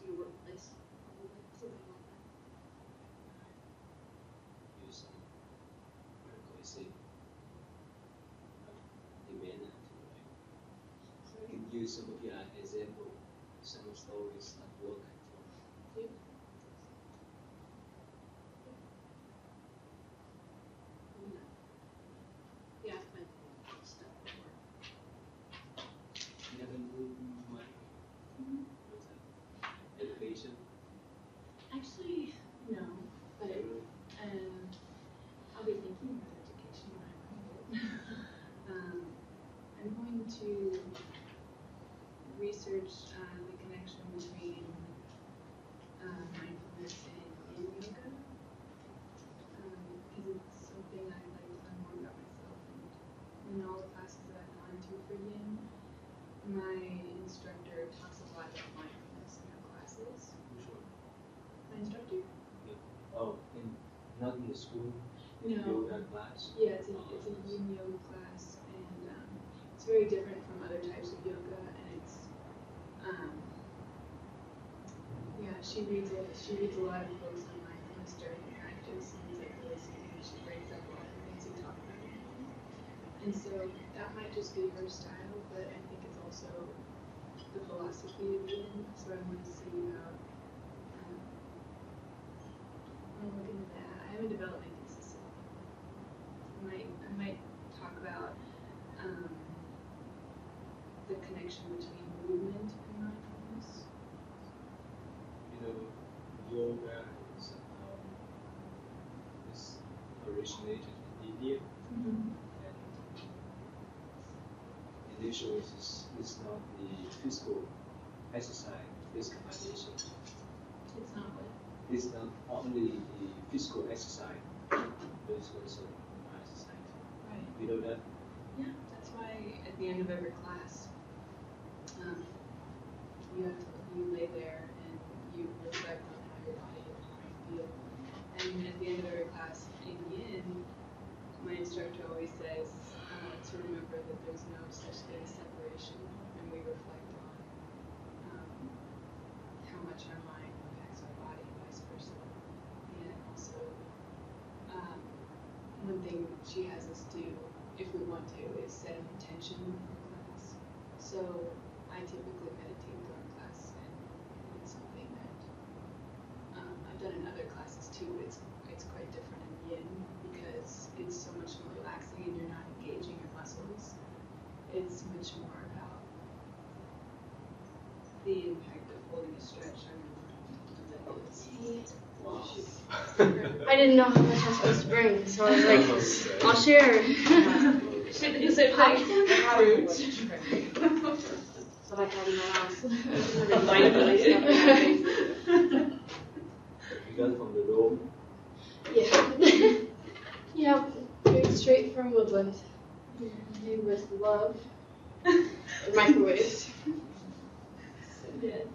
your workplace, probably something like that. Use some cohesive demand to use some of your example, some stories at work. Yeah, I've been doing stuff before. You haven't moved much education? Actually, no, but I'll be thinking about education when I find it. I'm going to research the connection between mindfulness and yin yoga, because it's something I'd like to learn more about myself. And in all the classes that I've gone to for yin, my instructor talks a lot about mindfulness in her classes. Which one? My instructor? Yeah. Oh, not in the school? No. Yoga class? Yeah, it's a yin yoga class, and it's very different from other types of yoga, and it's she reads a lot of books on mindfulness during the practice, and it's like really something she brings up a lot of things we talk about. And so that might just be her style, but I think it's also the philosophy of yin. So I want to see about. I'll look into that. I haven't developed my thesis yet. I might talk about the connection between movement and mindfulness. You know, yoga is originated in India. Mm-hmm. And initially it's not the physical exercise, physicalization. It's not what? It's not only the physical exercise, but it's also mind exercise. Right. You know that? Yeah, that's why at the end of every class, you lay there and you reflect on how your body and how you feel. And at the end of every class in yin, my instructor always says to remember that there's no such thing as separation, and we reflect on how much our mind impacts our body and vice versa. And also, one thing she has us do, if we want to, is set an intention for class. So I typically meditate during class, and it's something that I've done in other classes too. It's quite different in yin because it's so much more relaxing and you're not engaging your muscles. It's much more about the impact of holding a stretch. Wow. I didn't know how much I was supposed to bring, so I was like, I'll share. Is it like fruits? What I had in my house. You got from the room? Yeah. Yeah, very straight from Woodland. Made with love. Microwaves. So good.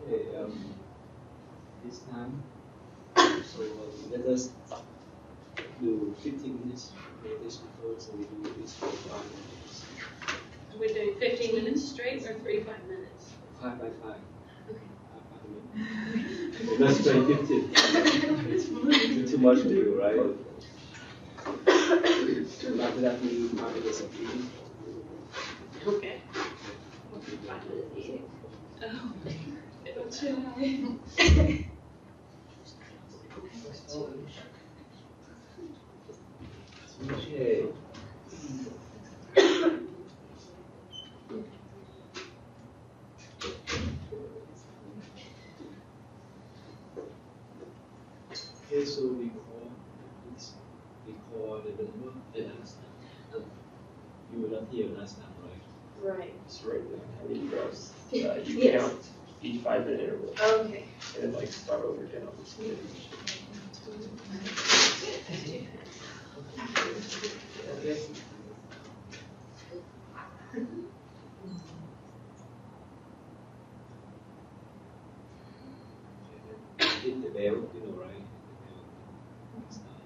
Okay, this time, so let us do 15 minutes meditation first, and we do this for 5 minutes. We're doing 15 minutes straight or 3 5 minutes? 5 by 5. Okay. 5 minutes. Let's try 15. Too much to do, right? After that, we do 5 minutes of eating. Okay. 5 minutes eating. Oh, don't you know? Okay. Okay, so we call the number the last time. You were not here last time, right? Right. It's right there. I mean, you guys, you Yes. count each 5 minute interval. Okay. And then like start over again on this minute. Hit the bell, you know, right? Start.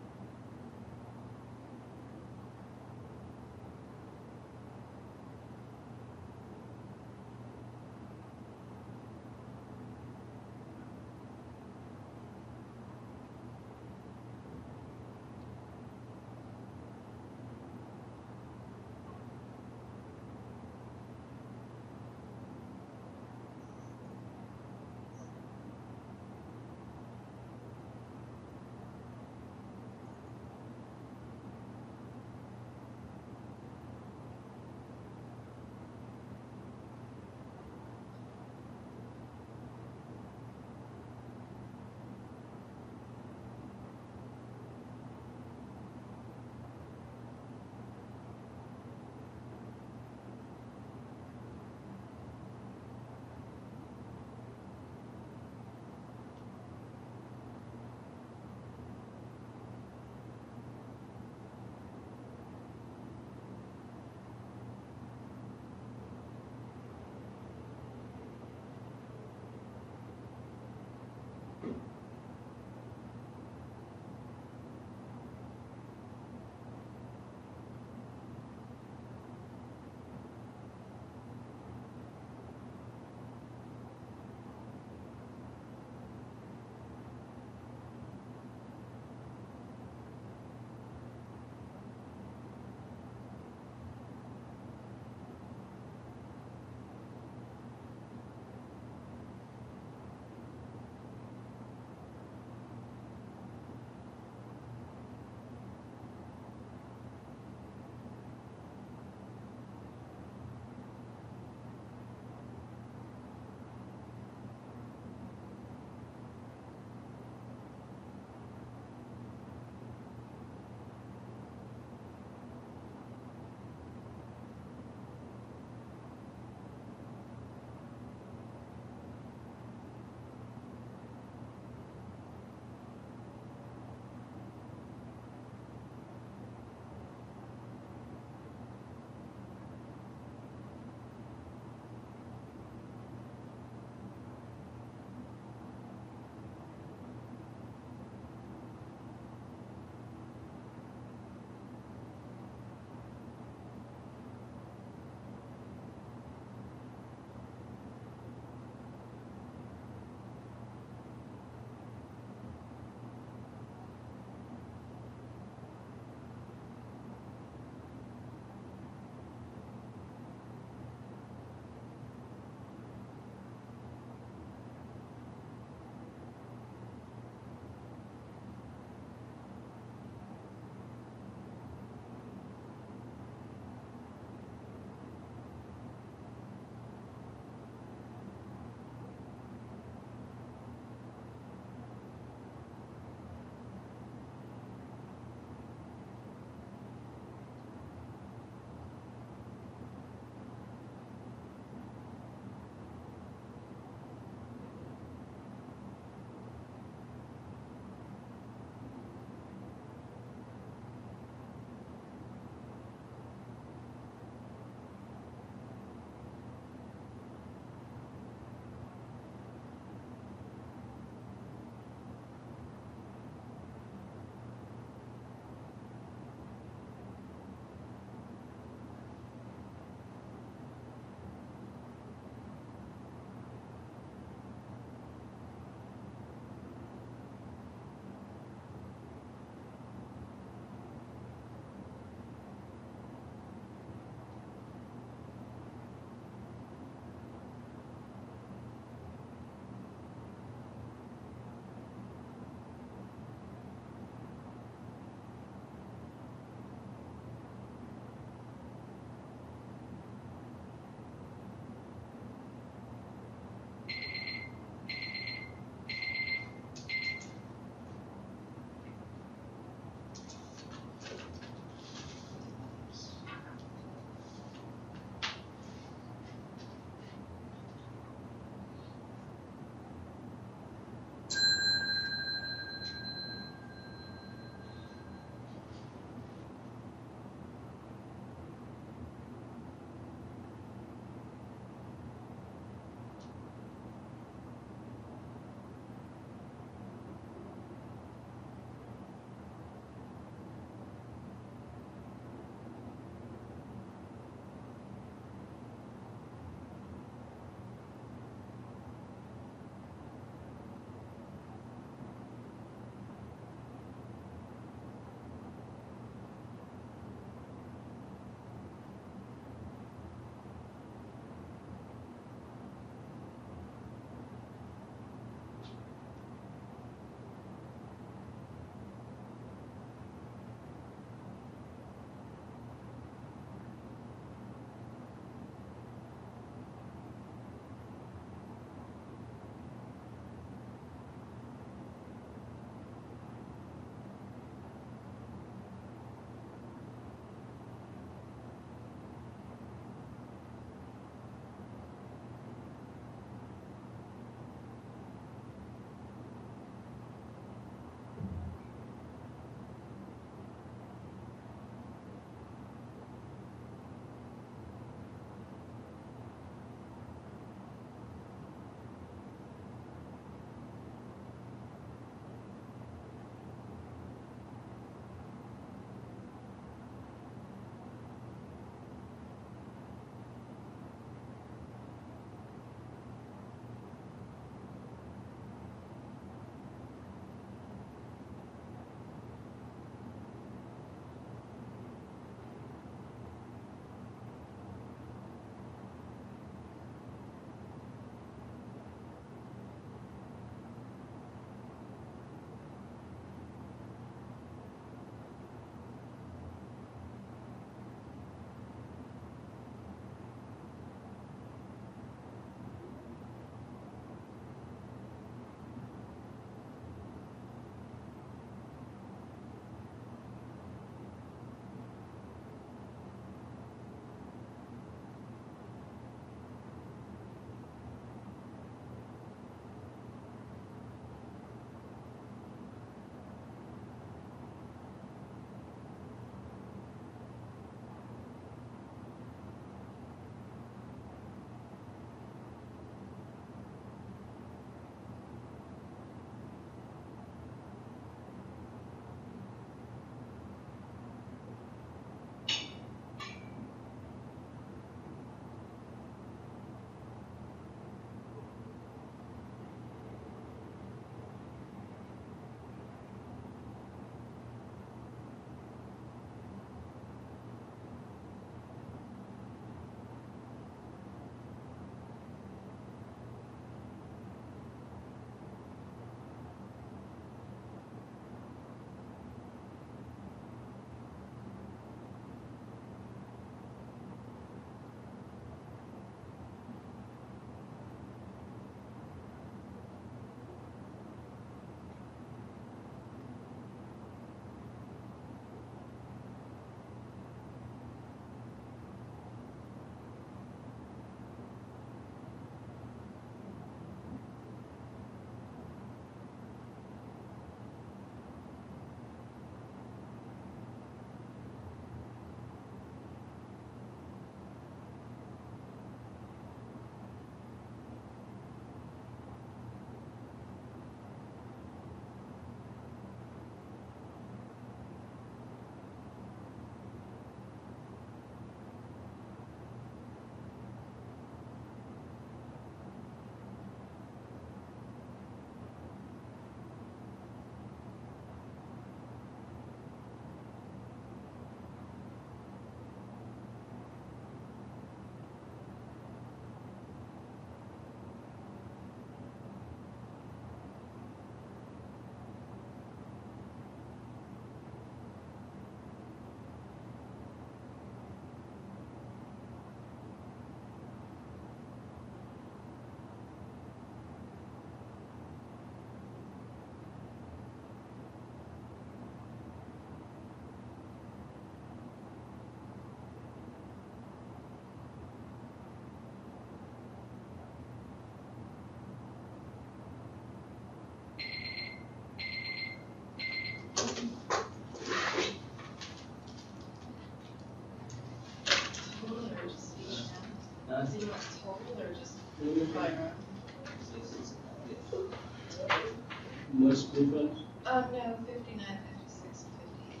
much different? No, 59, 56, 58.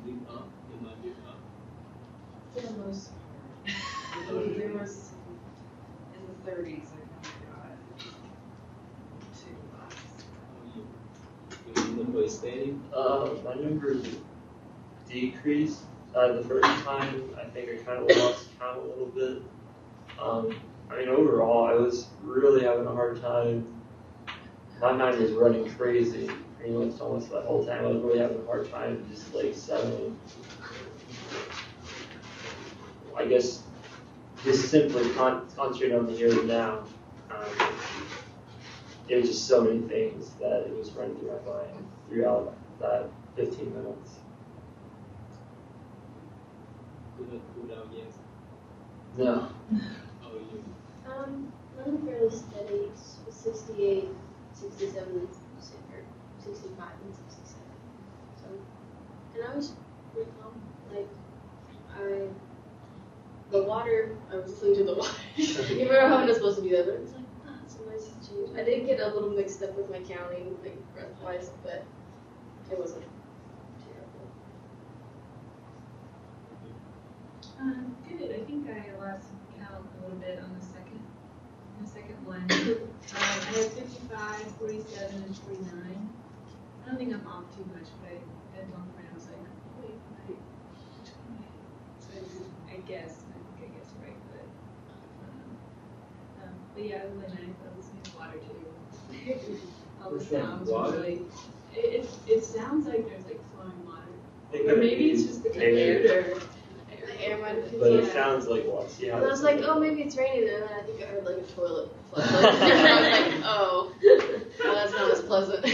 You did up, you might be up. For the most part. There was in the 30s, I kind of got 2 last. Your number is steady? My number decreased. The first time, I think I kind of lost count a little bit. I mean, overall, I was really having a hard time. My mind was running crazy pretty much almost that whole time. I was really having a hard time just like settling. I guess just simply concentrating on the here and now. There were just so many things that it was running through my mind throughout that 15 minutes. Couldn't cool down yet? No. How are you? I'm fairly steady. It's 68, 67, or 65 and 67. So, and I was pretty calm. Like, the water, I was listening to the water. You remember how I'm not supposed to do that, but it was like, it's a nice change. I did get a little mixed up with my counting, like breath-wise, but it wasn't terrible. Good. I think I lost count a little bit on the second one. I had 55, 47, and 49. I don't think I'm off too much, but at one point I was like, wait, which one am I? So I guess right, but yeah, it was really nice. I was listening to water too. All the sounds were really. It sounds like there's like flowing water, or maybe it's just the temperature. The air might have But it sounds like water. Yeah. And I was like, oh, maybe it's raining, and then I think I heard like a toilet flush. And I was like, oh, well, that's not as pleasant.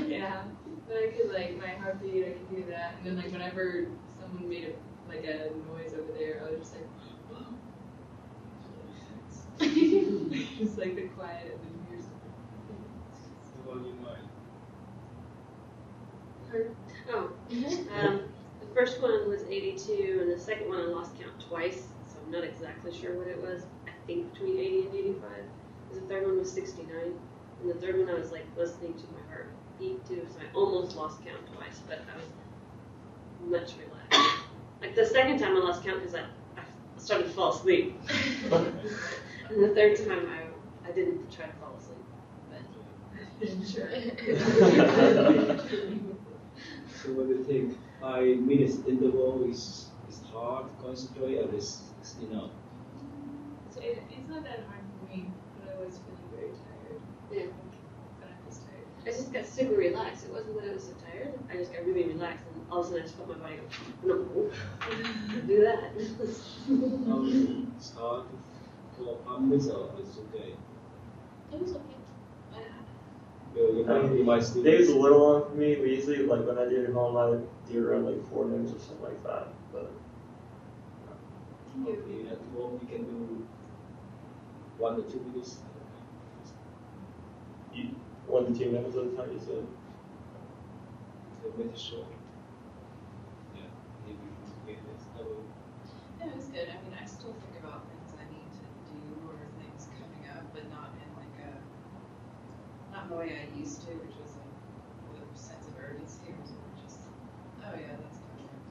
Yeah, but I could like my heartbeat, I could do that, and then like whenever someone made a noise over there, I was just like, whoa. Just like the quiet and then hear something. How about you, Mike? The first one was 82, and the second one I lost count twice, so I'm not exactly sure what it was. I think between 80 and 85. The third one was 69, and the third one I was like listening to my heart beat too, so I almost lost count twice, but I was much relaxed. Like the second time I lost count because I started to fall asleep, and the third time I didn't try to fall asleep, but Sure. So what do you think? 5 minutes interval is hard to concentrate, or is enough? So it's not that hard for me, but I was feeling very tired. yeah. But I'm just tired. I just got super relaxed. It wasn't that I was so tired. I just got really relaxed, and all of a sudden I just felt my body go, no, do that. It's hard for 5 minutes, or it's okay? It was okay. You might still. It was a little long for me, but usually like when I do it at home, I do around like 4 minutes or something like that. But Okay, at home you can do 1 or 2 minutes. 1 to 2 minutes at a time, you said. So make it short. Yeah, maybe okay, that's double. Yeah, it was good. I mean, I still think about things I need to do or things coming up, but not in like not the way I used to, which was like with a sense of urgency. It was more just, oh yeah, that's coming up.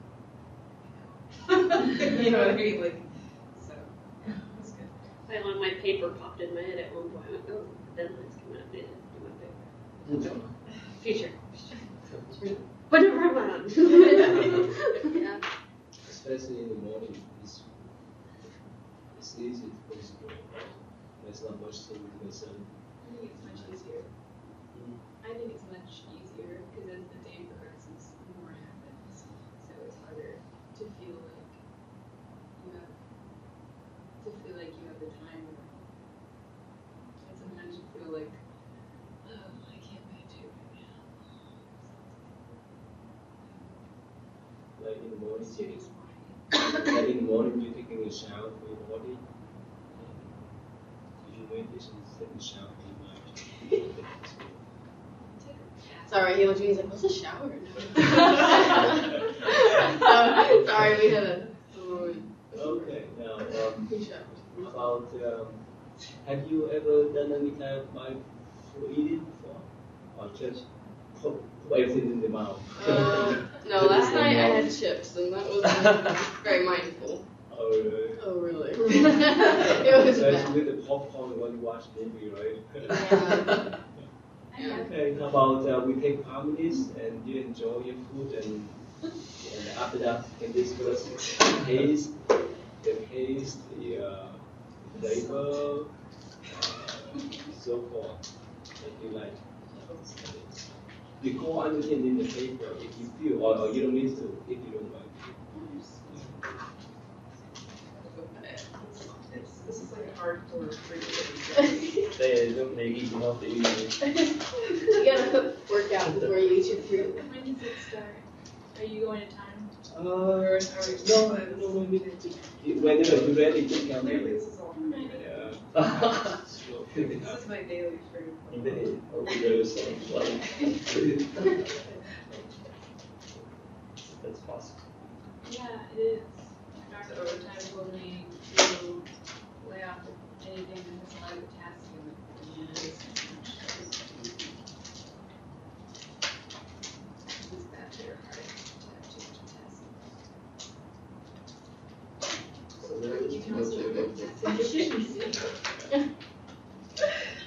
You know what I mean? Like, so yeah, it was good. When my paper popped in my head at one point, I went, oh, the deadline's coming up, yeah, do my paper. Future. Whatever am I on? Yeah. Especially in the morning, it's easy to concentrate. There's not much to concern. I think it's much easier. I think it's much easier because as the day progresses, more happens. So it's harder to feel like you have the time. And sometimes you feel like, oh, I can't meditate right now. Like in the morning, Serious morning. like in the morning you're taking a shower for your body. If you meditation, take a shower for your mind. Sorry, he looked at me, he's like, what's a shower? Sorry, we had a moment. Okay, now We showered. about have you ever done any kind of mindful eating before? or just put everything in the mouth? No, last night I had chips, and that was very mindful. Oh, really? Oh, really? It was That's bad. with the popcorn when you watch movie, right? Yeah. Yeah. Okay, how about we take 5 minutes and you enjoy your food and after that we can discuss the taste, the flavor, so forth that you like. You go understand in the paper if you feel, or you don't need to if you don't like. This is like a hardcore fruit. They don't make easy enough to eat. You gotta work out before you eat your fruit. When does it start? Are you going to time? No, whenever you're ready, just tell me. This is all fruit. Yeah. So, pick it This up. is my daily fruit. They overdose on like that's possible. Yeah, it is. My doctor over time told me to lay off anything that has a lot of potassium in it. It's bad for your heart to have too much potassium. So there is You can no also sugar.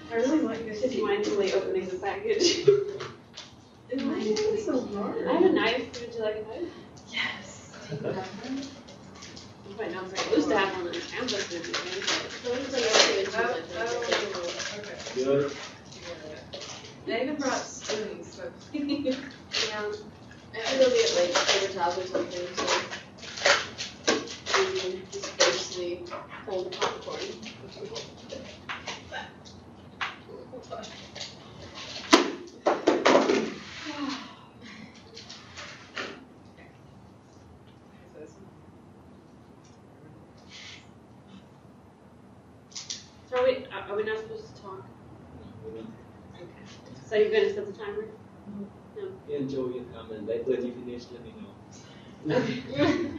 I really want you guys Just to mindfully opening the package. Why is it so hard? I have a knife. Would you like a knife? Yes. Right now, it's like loose to have one on the campus. Would be Okay. Good. I even brought spoons, so please. Yeah. I should go get like paper towels or something, so we can just basically hold the popcorn. So are we not supposed to talk? Okay. So you're gonna set the timer? No. Enjoy your time and later when you finish, let me know. Okay.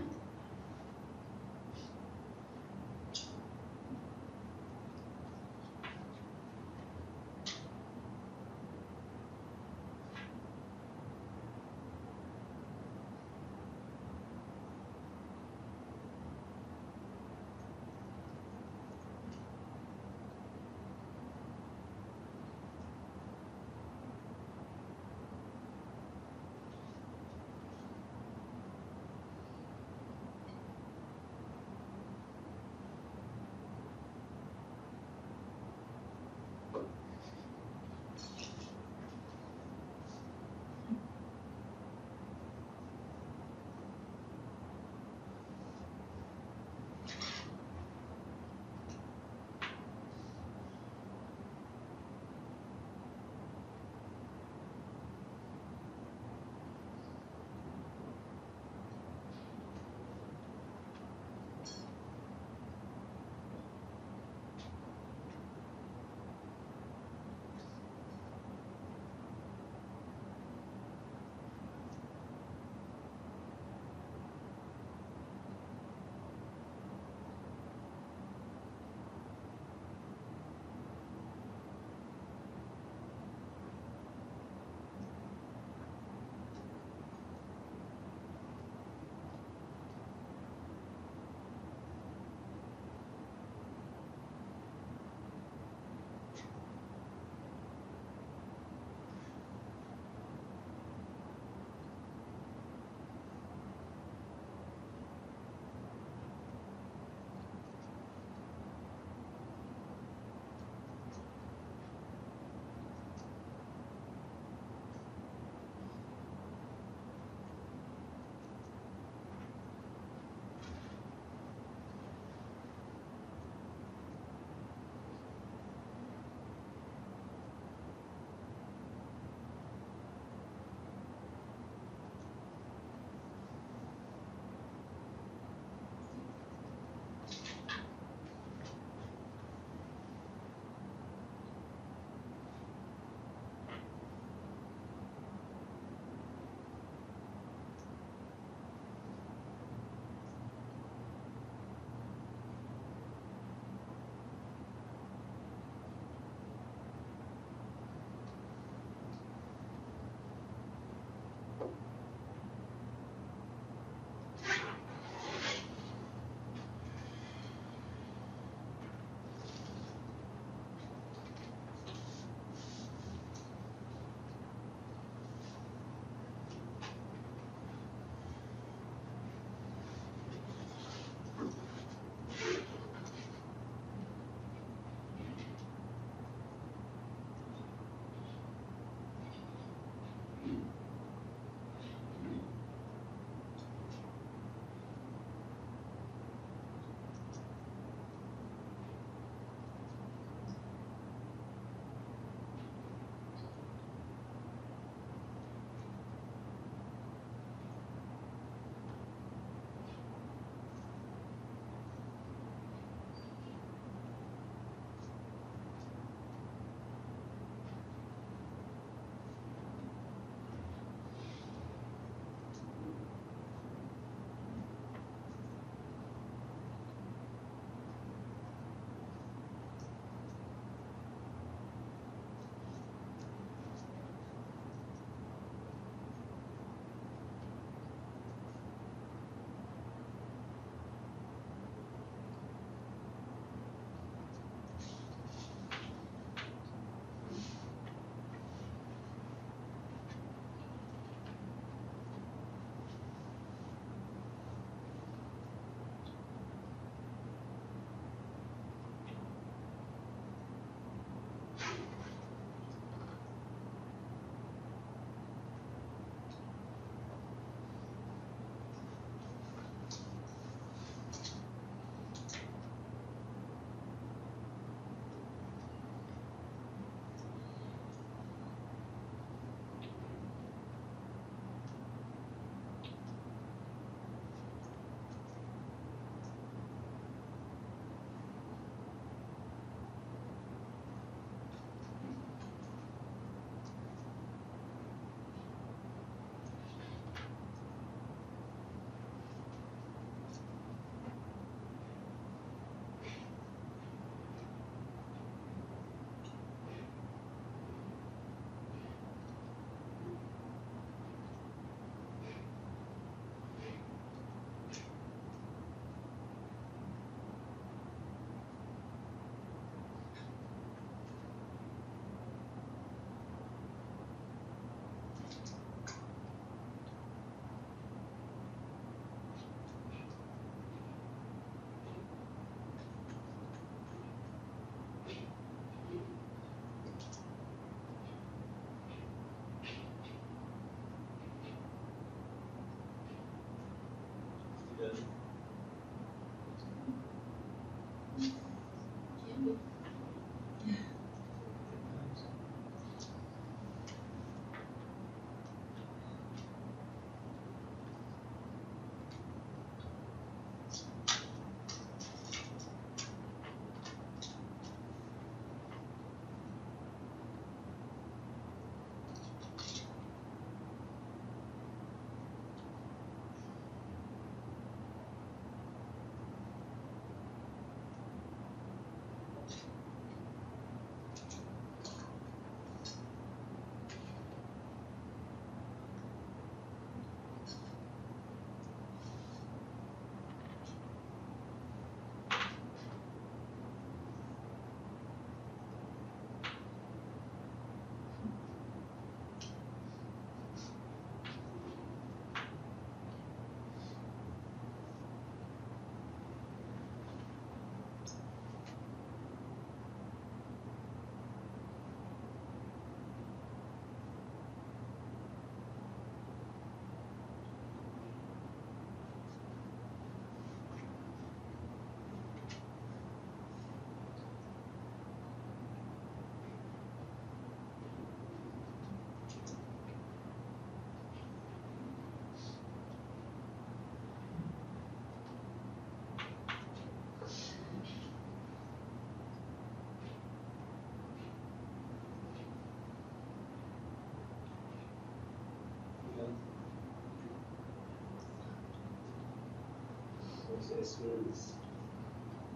experience?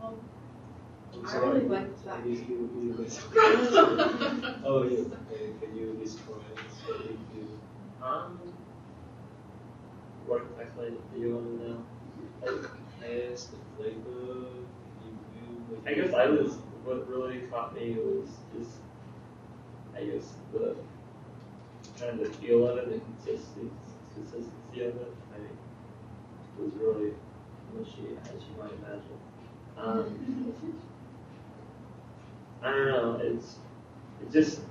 Well, I'm I sorry, really like that. you oh, can you describe what you feel? What exactly do you want to know? Like taste, the flavor, you feel. I guess what really caught me was just, I guess, the kind of feel of it, the consistency of it. I think was really mushy, as you might imagine. I don't know.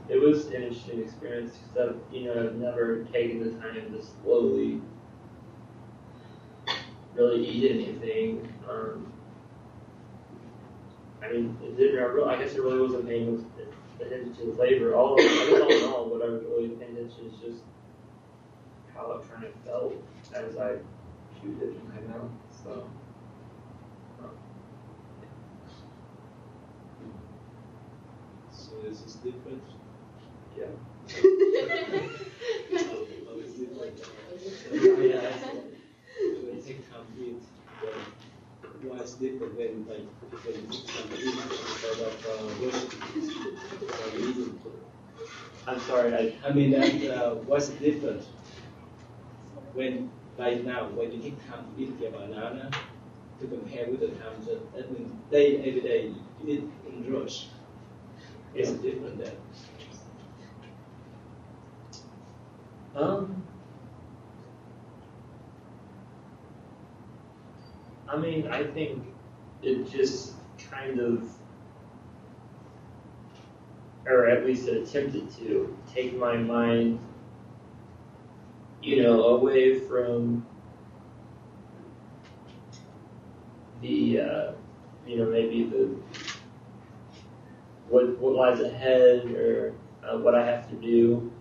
It was an interesting experience because I've never taken the time to slowly really eat anything. I mean, I guess it really wasn't paying attention to the flavor. I guess all in all, what I was really paying attention is just how it kind of felt as I chewed it in my mouth. So. So this is different. Yeah. How is it like? Yeah. When take time to eat, why is different when like when you take time to eat instead of eating? I'm sorry. I mean that what's different when right now when you take time to eat your banana to compare with the time that means every day you eat in rush. It's different then. I mean, I think it just kind of, or at least it attempted to, take my mind, away from the, maybe what lies ahead or what I have to do.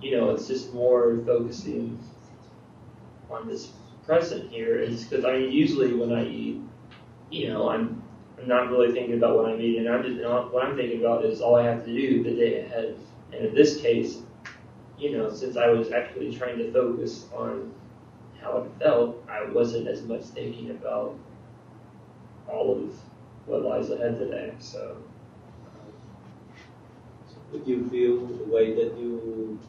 It's just more focusing on this present here. Is because usually when I eat, I'm not really thinking about what I'm eating. What I'm thinking about is all I have to do the day ahead. And in this case, since I was actually trying to focus on how it felt, I wasn't as much thinking about all of what lies ahead today. So would you feel the way that you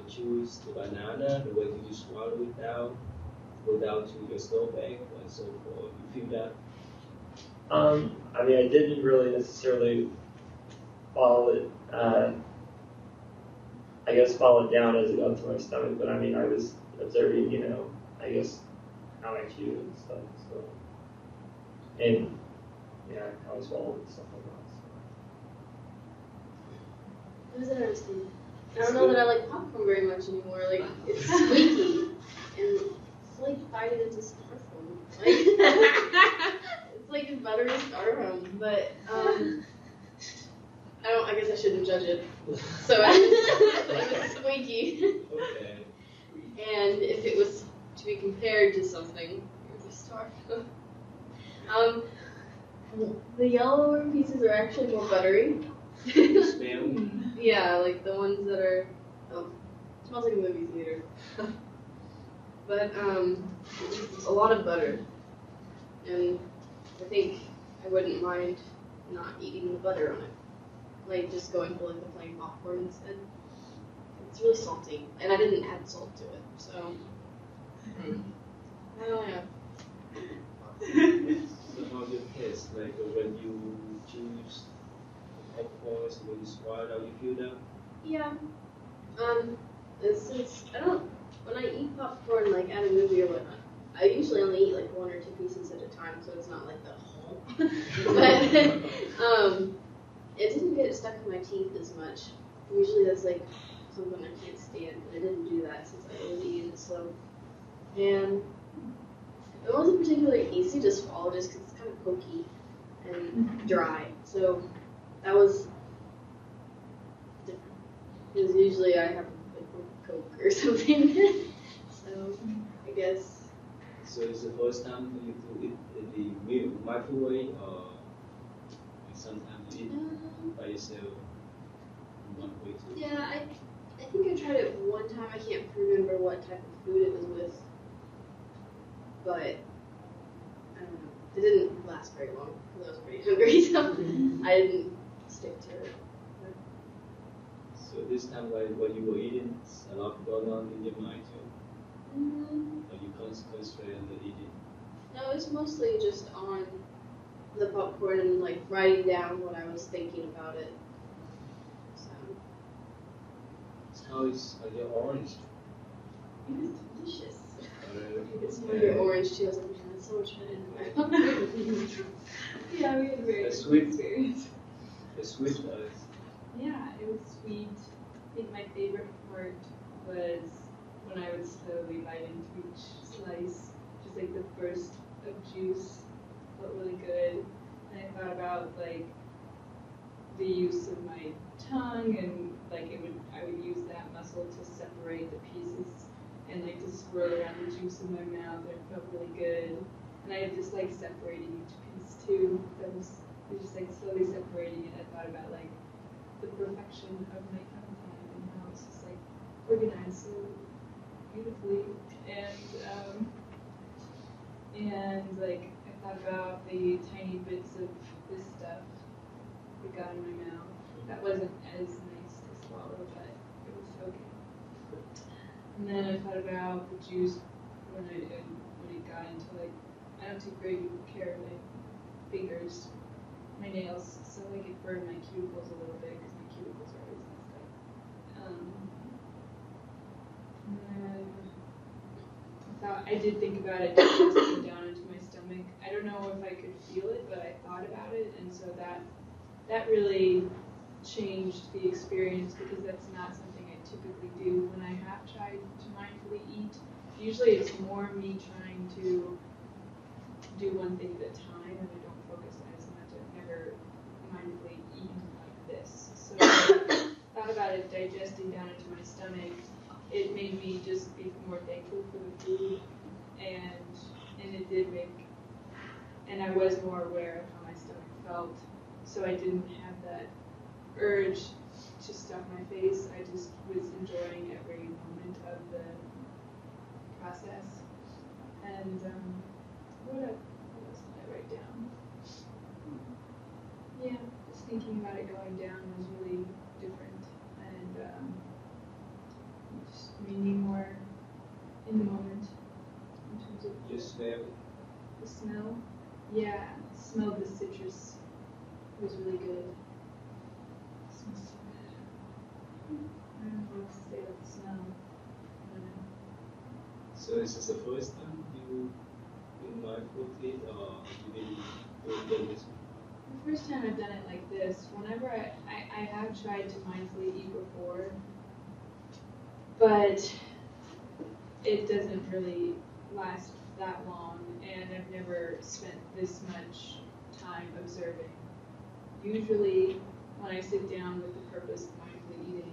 choose the banana, the way that you swallow it down, go down to your stomach, and so forth? You feel that? I didn't really necessarily follow it. I guess follow it down as it got to my stomach, but I was observing, I guess how I chew and stuff. So, and how I swallow and stuff like that. It was interesting. I don't know that I like popcorn very much anymore. Like, it's squeaky, and it's like biting into styrofoam. Like, it's like it's buttery styrofoam, but I guess I shouldn't judge it. So it was squeaky. Okay. And if it was to be compared to something, it would be styrofoam. The yellower pieces are actually more buttery. Smell? Yeah, like the ones that are. Oh, it smells like a movie theater. But a lot of butter, and I think I wouldn't mind not eating the butter on it, like just going for like the plain popcorn instead. It's really salty, and I didn't add salt to it, so. I don't know. So how do you taste? Like when you choose popcorn, when you swallow, you feel that? Yeah. I don't. When I eat popcorn, like at a movie or whatnot, I usually only eat like 1 or 2 pieces at a time, so it's not like the whole. But it didn't get stuck in my teeth as much. Usually that's like something I can't stand, but I didn't do that since I was eating it slow. And it wasn't particularly easy to swallow just because it's kind of pokey and dry. So that was different. Because usually I have like Coke or something. So I guess. So it's the first time you do it in the microwave or sometimes you eat by yourself in one way too? Yeah, I think I tried it one time. I can't remember what type of food it was with. But it didn't last very long because I was pretty hungry, so I didn't stick to it. So this time while you were eating, a lot going on in your mind too? Or you concentrate on the eating? No, it's mostly just on the popcorn and like writing down what I was thinking about it. So How is your orange? it was delicious. Uh, It's smell your orange too. I was like, man, that's so much fun. Yeah, we had a very A good sweet- experience. The sweet Yeah, it was sweet. I think my favorite part was when I would slowly bite into each slice, just like the burst of juice felt really good. And I thought about like the use of my tongue and like I would use that muscle to separate the pieces and like to swirl around the juice in my mouth, and it felt really good. And I just like separating each piece too. That was just like slowly separating it. I thought about like the perfection of my tongue time and how it's just like organized so beautifully. And like I thought about the tiny bits of this stuff that got in my mouth. That wasn't as nice to swallow, but it was okay. And then I thought about the juice when it got into like, I don't take very good care of my fingers, my nails, so like it burned my cuticles a little bit because my cuticles are always messed up. And then I did think about it digesting down into my stomach. I don't know if I could feel it, but I thought about it, and so that really changed the experience because that's not something I typically do when I have tried to mindfully eat. Usually it's more me trying to do one thing at a time and I don't focus as much. I've never mindfully eaten like this. So I thought about it digesting down into my stomach. It made me just be more thankful for the food and it did make, and I was more aware of how my stomach felt. So I didn't have that urge to stuff my face. I just was enjoying every moment of the process. And what else did I write down? Yeah, just thinking about it going down was really different, and just made me more in the moment in terms of Just smell. the smell. Yeah, smelled the citrus. It was really good. It smells so good. I don't know what to say about the smell. I don't know. So is this the first time you mindful eat, or you didn't do it this? The first time I've done it like this, whenever I have tried to mindfully eat before, but it doesn't really last that long, and I've never spent this much time observing. Usually, when I sit down with the purpose of mindfully eating,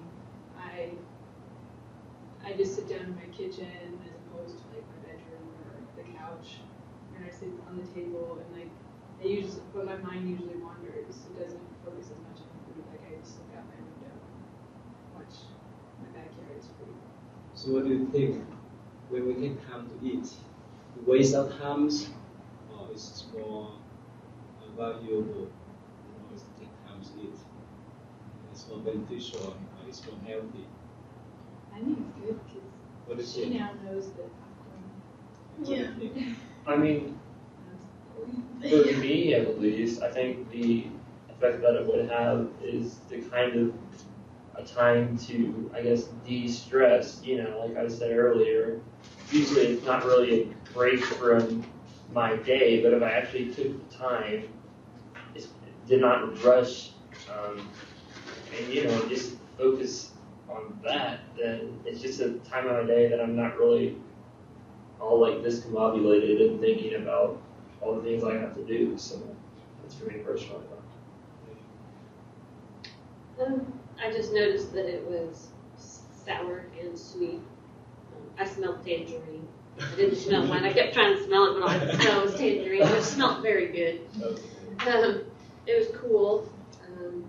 I just sit down in my kitchen as opposed to like my bedroom or the couch, and I sit on the table and like but my mind usually wanders. It doesn't focus as much on the food. Like I just look out my window and watch my backyard. It's pretty. So what do you think when we take time to eat? Waste of time, or it's more valuable, to take time to eat? It's more beneficial, or it's more healthy? I think it's good What because is she it? now knows that popcorn. What do you think? I mean, for me at least, I think the effect that it would have is the kind of a time to, I guess, de-stress. You know, like I said earlier, usually it's not really a break from my day, but if I actually took the time, did not rush, and just focus on that, then it's just a time of my day that I'm not really all like discombobulated and thinking about all the things I have to do. So that's for me personally. I just noticed that it was sour and sweet. I smelled tangerine. I didn't smell wine. I kept trying to smell it, but all I could smell was tangerine. It smelled very good. It was cool.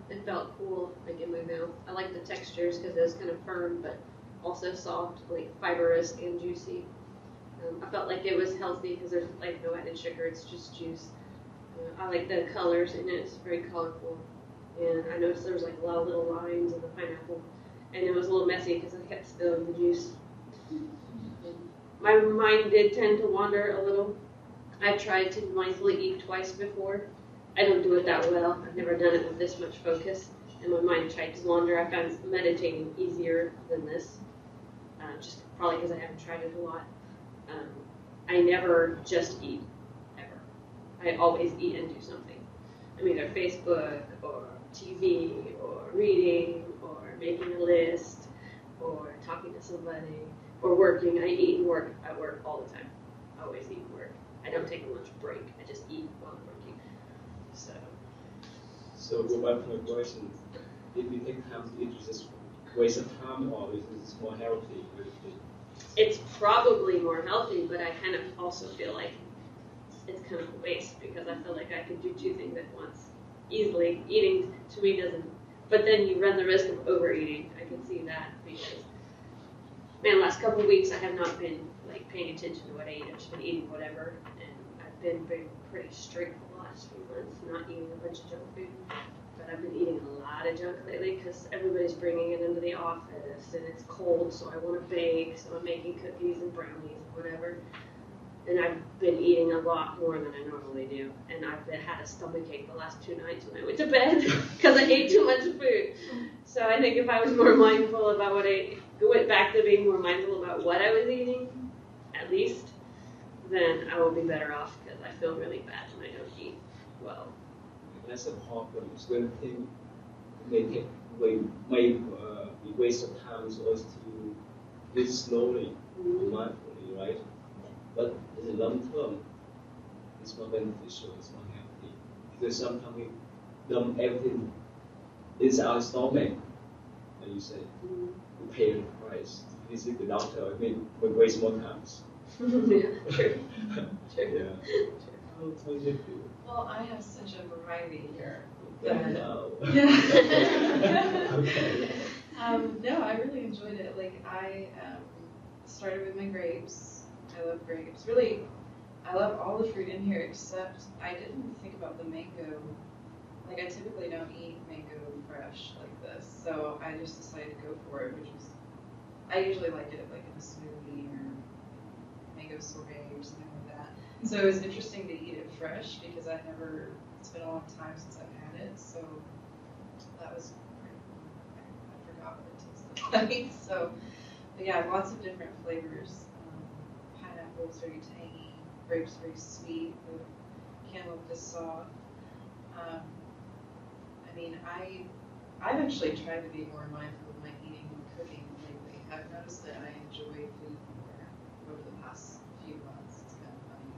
It felt cool, like in my mouth. I like the textures because it was kind of firm, but also soft, like fibrous and juicy. I felt like it was healthy because there's like no added sugar. It's just juice. I like the colors in it. It's very colorful. And I noticed there was like a lot of little lines in the pineapple. And it was a little messy because I kept spilling the juice. My mind did tend to wander a little. I've tried to mindfully eat twice before. I don't do it that well. I've never done it with this much focus. And my mind tried to wander. I found meditating easier than this. Just probably because I haven't tried it a lot. I never just eat, ever. I always eat and do something. I'm either Facebook or TV or reading or making a list or talking to somebody or working. I eat and work at work all the time. I always eat and work. I don't take a lunch break. I just eat while I'm working. So go back to my question. If you take time to eat, is this waste of time or is this more healthy? It's probably more healthy, but I kind of also feel like it's kind of a waste because I feel like I could do two things at once easily. Eating to me doesn't, but then you run the risk of overeating. I can see that because, man, last couple of weeks I have not been like paying attention to what I eat. I've just been eating whatever, and I've been pretty strict the last few months, not eating a bunch of junk food. But I've been eating a lot of junk lately because everybody's bringing it into the office and it's cold, so I want to bake, so I'm making cookies and brownies and whatever. And I've been eating a lot more than I normally do. And I've had a stomachache the last 2 nights when I went to bed because I ate too much food. So I think if I was more mindful about what I went back to being more mindful about what I was eating, at least, then I will be better off because I feel really bad when I don't eat well. That's a problem. It's when things may be waste of time is also to live slowly, mindfully, right? But in the long term, it's more beneficial, it's more healthy. Because sometimes we dump everything inside our stomach, and you say, we pay the price. To visit the doctor, I mean, we waste more times. Yeah, true. True. Yeah. How do you feel? Well, I have such a variety here. That, Wow. okay. No, I really enjoyed it. Like I started with my grapes. I love grapes. Really, I love all the fruit in here except I didn't think about the mango. Like I typically don't eat mango fresh like this, so I just decided to go for it, which was I usually like it like in a smoothie or mango sorbet or something like that. So it was interesting to eat it fresh because it's been a long time since I've had it, so that was pretty cool. I forgot what it tasted like. So, but yeah, lots of different flavors. Pineapple's very tangy, grapes very sweet, the cantaloupe is soft. I mean, I've actually tried to be more mindful of my eating and cooking lately. I've noticed that I enjoy food more over the past few months. It's kind of funny.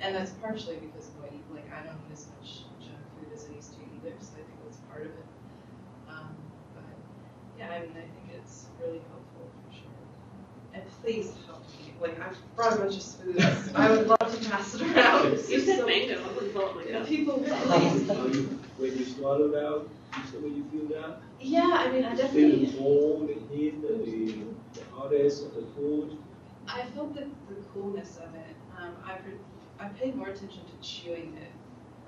And that's partially because of what you like. I don't eat as much junk food as I used to either, so I think that's part of it. But yeah, I mean, I think it's really helpful for sure. And please help me. Like, I've brought a bunch of spoons. I would love to pass it around. You said mango. I wouldn't pull up my cup. People, please. When you swallow that, when you feel that, Yeah, I mean, I feel definitely. the cold, the heat, the hotness of the food. I felt the coolness of it. I paid more attention to chewing it,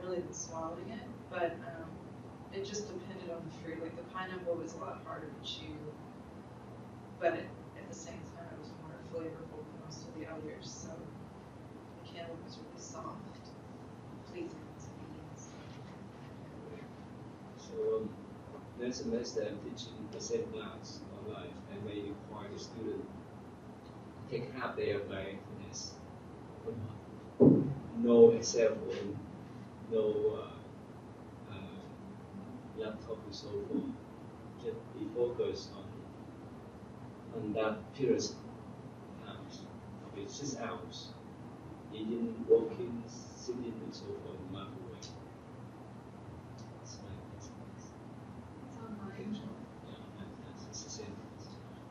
really than swallowing it. But it just depended on the fruit. Like the pineapple was a lot harder to chew, but at the same time, it was more flavorful than most of the others. So the cantaloupe was really soft, pleasing to me. So next semester I'm teaching the same class online and may require the student take half day of mindfulness. No Excel phone, no laptop and so forth. Just be focused on that period of time. Okay, 6 hours. Eating, walking, sitting and so forth in mindful way. That's my business. It's online. Yeah, that's the same.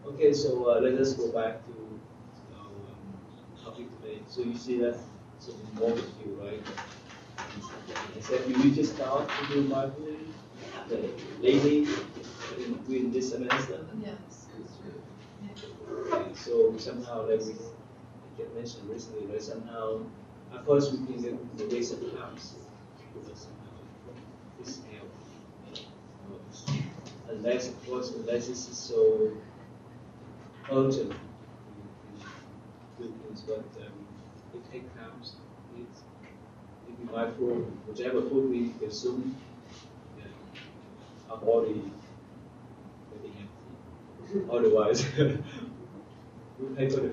Okay, so let us go back to our topic today. So you see that sort of more with you, right? I said you just start to do mindfulness lately in this semester. Yes. Okay, so somehow like we mentioned recently, that somehow Of course, we can the waste of times. This help. Unless, of course, unless it's so urgent, we do things, but it takes time. It's, if we mindful, whichever food we consume, our body will be empty. Otherwise, we pay for the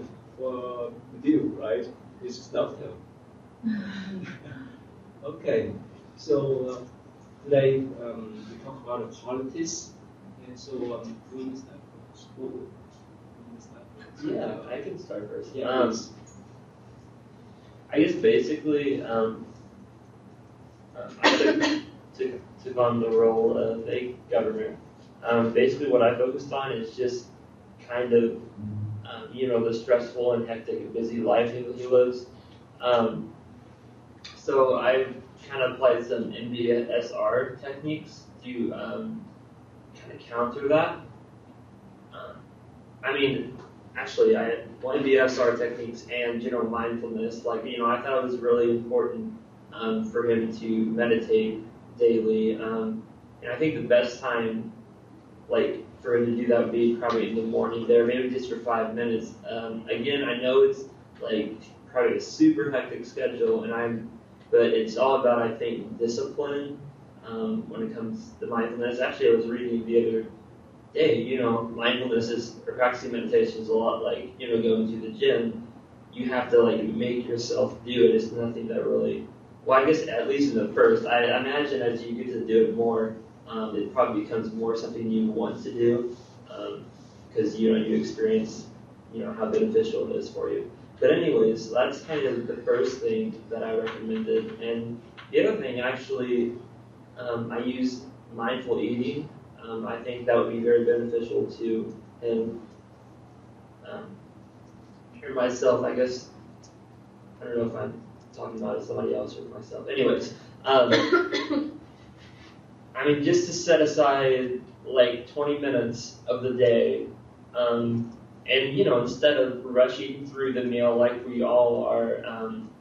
bill, right? It's stuff though. Okay, so today we talk about the politics, and so who is that first? Who is that first? Yeah, I can start first. Yeah, I guess basically, I took on the role of a governor. Basically, what I focused on is just kind of, the stressful and hectic and busy life he lives. So I've kind of applied some MBSR techniques to kind of counter that. Actually, I had one MBSR techniques and general mindfulness. I thought it was really important for him to meditate daily. And I think the best time, for him to do that would be probably in the morning there, maybe just for 5 minutes. Again, I know it's probably a super hectic schedule, but it's all about, I think, discipline when it comes to mindfulness. Actually, I was reading the other day, mindfulness or practicing meditation is a lot like, going to the gym. You have to make yourself do it. It's nothing that really, well, I guess at least in the first, I imagine as you get to do it more, it probably becomes more something you want to do because, you experience, how beneficial it is for you. But anyways, that's kind of the first thing that I recommended. And the other thing, actually, I used mindful eating. I think that would be very beneficial to him. For myself, I guess, I don't know if I'm talking about somebody else or myself. Anyways, just to set aside 20 minutes of the day, and instead of rushing through the meal like we all are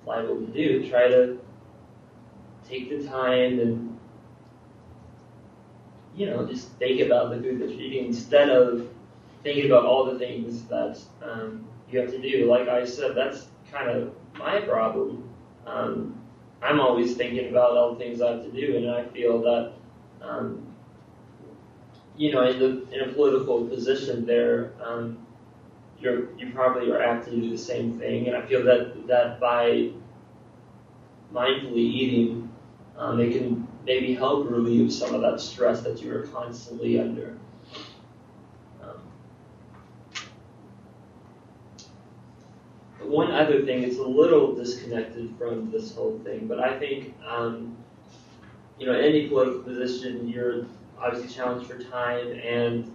liable to do, try to take the time and just think about the food that you're eating instead of thinking about all the things that you have to do. Like I said, that's kind of my problem. I'm always thinking about all the things I have to do, and I feel that, in a political position there, you probably are apt to do the same thing. And I feel that by mindfully eating, it can maybe help relieve some of that stress that you are constantly under. One other thing, it's a little disconnected from this whole thing, but I think, in any political position, you're obviously challenged for time, and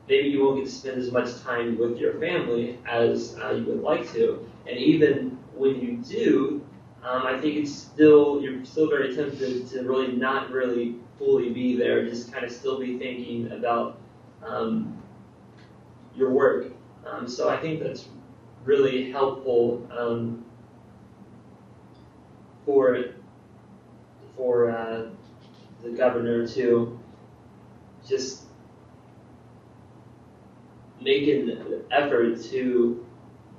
maybe you won't get to spend as much time with your family as you would like to. And even when you do, I think you're still very tempted to really not really fully be there, just kind of still be thinking about your work. So I think that's really helpful for the governor to just make an effort to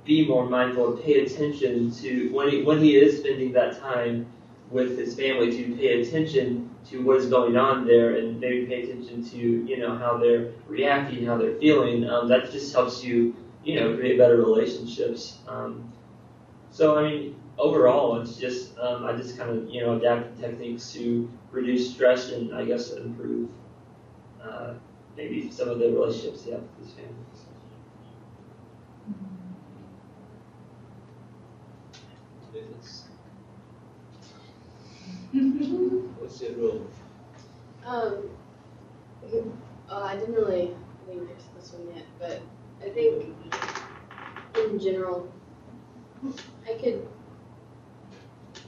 be more mindful and pay attention to when he is spending that time with his family, to pay attention to what is going on there, and maybe pay attention to how they're reacting, how they're feeling. That just helps you create better relationships. So overall, it's just I just kind of adapt techniques to reduce stress and I guess improve maybe some of the relationships he has with his family. What's your role? I didn't really think there's this one yet, but I think in general, I could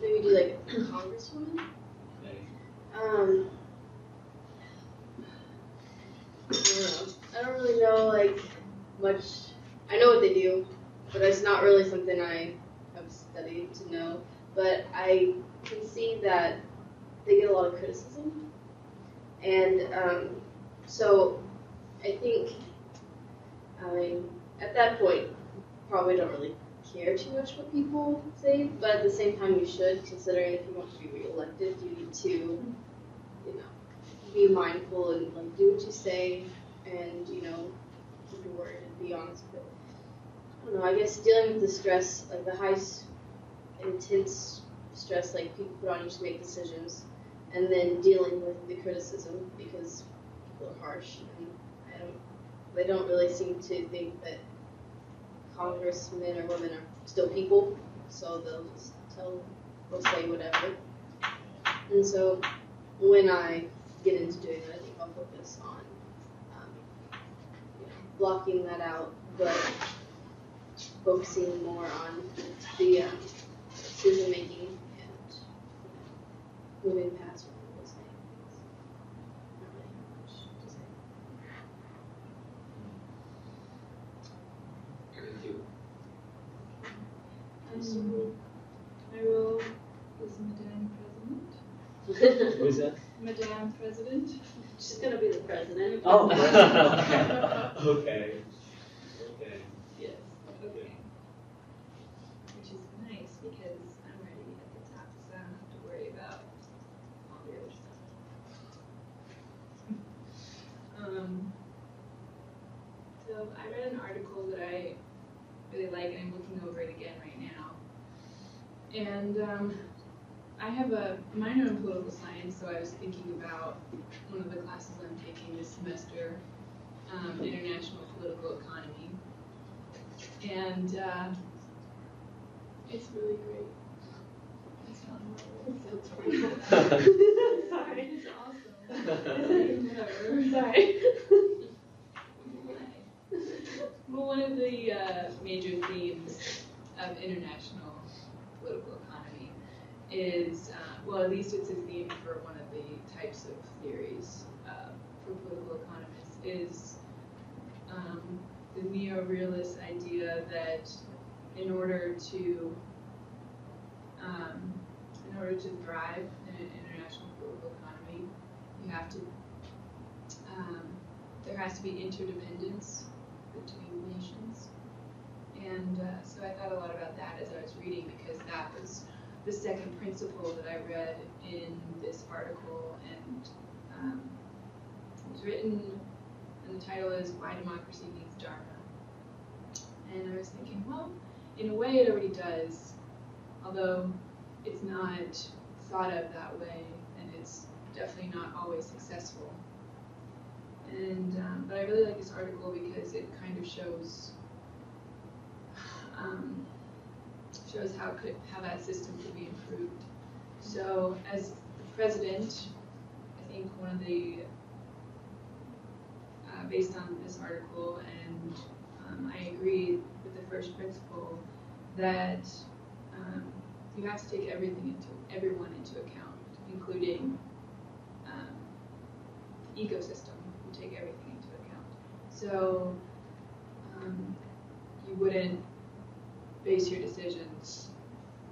maybe do like a congresswoman. Okay. I don't really know much. I know what they do, but it's not really something I have studied to know, but I can see that they get a lot of criticism, and so I think, I mean, at that point, probably don't really care too much what people say, but at the same time, you should, considering if you want to be reelected, you need to, you know, be mindful and like do what you say, and you know, keep your word and be honest with it. I don't know. I guess dealing with the stress, like the intense stress, like people put on you to make decisions, and then dealing with the criticism because people are harsh, and they don't really seem to think that congressmen or women are still people, so they'll just they'll say whatever. And so when I get into doing that, I think I'll focus on blocking that out, but focusing more on the decision making and moving past what people say. Not really much to say. Thank you. My role is Madame President. Who is that? Madame President. She's gonna be the president. Oh, okay. Okay. Yes. Okay. Which is nice because I'm already at the top, so I don't have to worry about all the other stuff. So I read an article that I really like, and I'm looking over it again right now. And I have a minor in political science, so I was thinking about one of the classes I'm taking this semester, international political economy. And it's really great. It's not horrible. Sorry, it's awesome. Whatever. Sorry. Well, one of the major themes of international political economy is, well, at least it's a theme for one of the types of theories for political economists, is the neo-realist idea that in order to thrive in an international political economy, you have to there has to be interdependence between nations. And so I thought a lot about that as I was reading, because that was the second principle that I read in this article, and it was written, and the title is Why Democracy Needs Dharma. And I was thinking, well, in a way it already does, although it's not thought of that way, and it's definitely not always successful. And but I really like this article because it kind of shows how that system could be improved. So as the president, I think one of the based on this article, and I agree with the first principle that you have to take everyone into account, including the ecosystem. You take everything into account. So you wouldn't base your decisions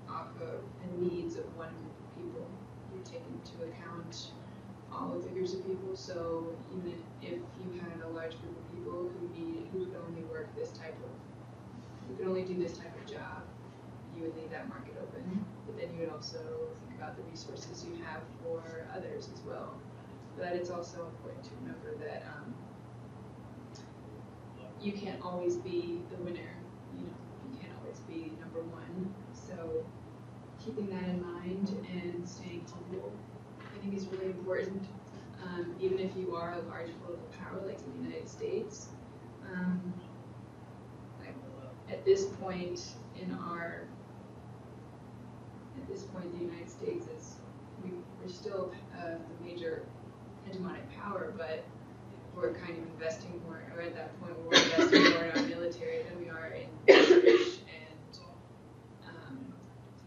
off of the needs of one group of people. You take into account all of the groups of people. So even if you had a large group of people who could only work who could only do this type of job, you would leave that market open. But then you would also think about the resources you have for others as well. But it's also important to remember that you can't always be the winner. You can't always be number one. So keeping that in mind and staying humble, I think, is really important. Even if you are a large political power like the United States, at this point the United States we're still the major hegemonic power, but we're kind of investing more, or at that point we're investing more in our military than we are in research and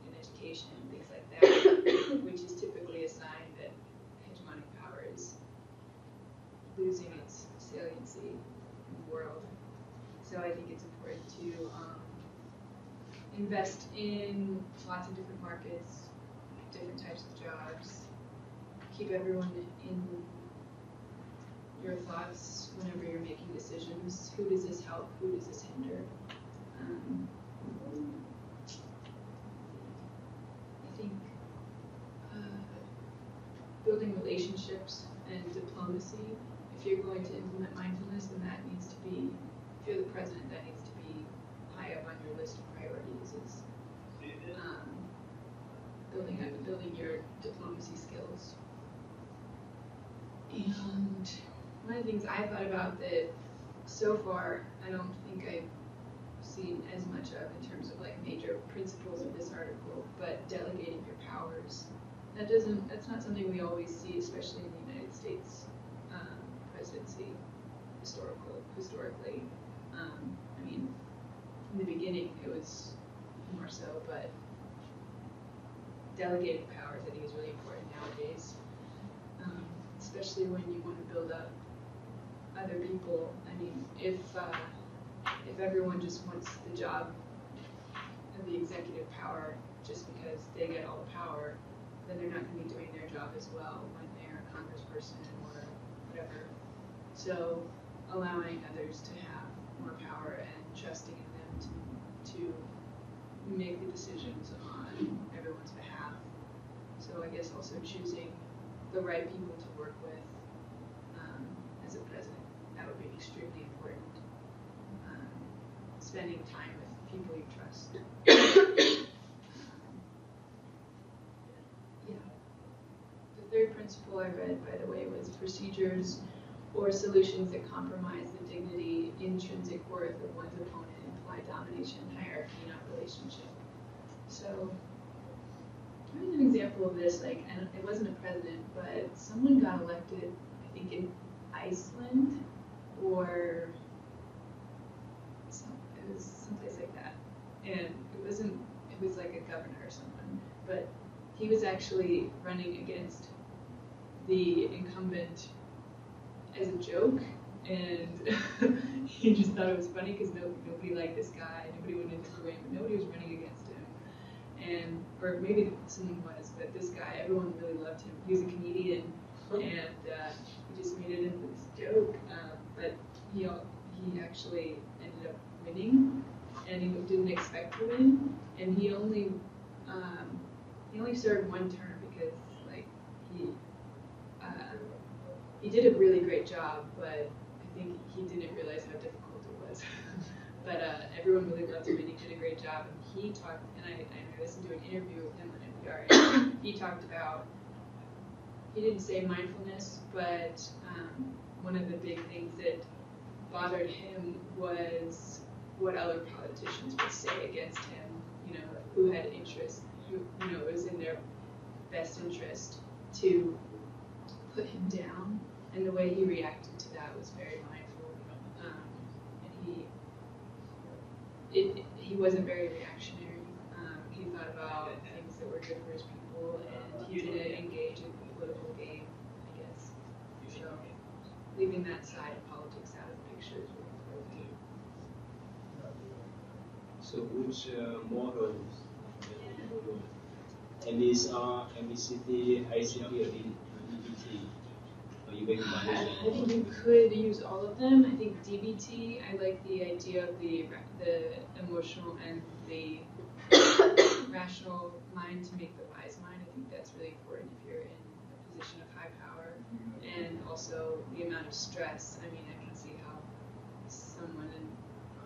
in education and things like that, which is typically a sign that hegemonic power is losing its saliency in the world. So I think it's important to invest in lots of different markets, different types of jobs, keep everyone in your thoughts whenever you're making decisions. Who does this help? Who does this hinder? I think building relationships and diplomacy. If you're going to implement mindfulness, then that needs to be, if you're the president, that needs to be high up on your list of priorities. Is building your diplomacy skills. And one of the things I thought about that so far I don't think I've seen as much of in terms of like major principles of this article, but delegating your powers. That's not something we always see, especially in the United States presidency historically. I mean, in the beginning it was more so, but delegating powers I think is really important nowadays, especially when you want to build up other people. I mean, if everyone just wants the job of the executive power just because they get all the power, then they're not going to be doing their job as well when they're a congressperson or whatever. So allowing others to have more power and trusting in them to make the decisions on everyone's behalf. So I guess also choosing the right people to work with as a president, that would be extremely important. Spending time with people you trust. The third principle I read, by the way, was procedures or solutions that compromise the dignity, intrinsic worth of one's opponent imply domination, hierarchy, not relationship. So, here's an example of this. Like, and it wasn't a president, but someone got elected, I think in Iceland, or it was someplace like that. And it was like a governor or someone, but he was actually running against the incumbent as a joke, and he just thought it was funny because nobody liked this guy, nobody wanted to win, but nobody was running against him. And, or maybe someone was, but this guy, everyone really loved him. He was a comedian, and he just made it into this joke. But he actually ended up winning, and he didn't expect to win. And he only served one term because like he did a really great job, but I think he didn't realize how difficult it was. But everyone really loved him, and he did a great job. And he talked, and I listened to an interview with him on NPR, and he talked about, he didn't say mindfulness, but one of the big things that bothered him was what other politicians would say against him, who had interest, who, it was in their best interest to put him down. And the way he reacted to that was very mindful. And he wasn't very reactionary. He thought about things that were good for his people, and he didn't engage in the political game, I guess. So leaving that side of politics out of the picture is really important. So which models? MBSR, MBCT, ICT, or DBT? I think you could use all of them. I think DBT, I like the idea of the emotional and the rational mind to make the wise mind. I think that's really important if you're in a position of high power. And also the amount of stress. I mean, I can see how someone in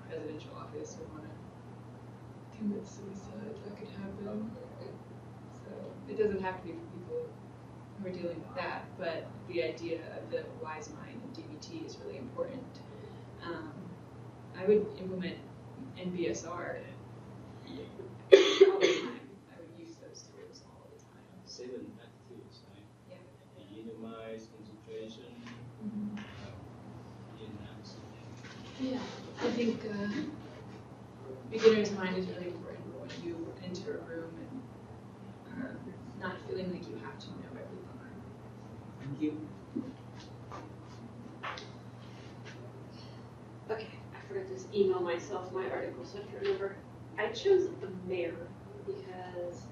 presidential office would want to commit suicide. That could happen. So it doesn't have to be for people who are dealing with that, but the idea of the wise mind and DBT is really important. I would implement NBSR all the time. I would use those tools all the time. 7 attitudes, right? Yeah. Minimize concentration. Yeah, I think beginner's mind is really important when you enter a room and not feeling like you have to know everything. Thank you. Okay, I forgot to email myself my article so I can remember. I chose the mayor because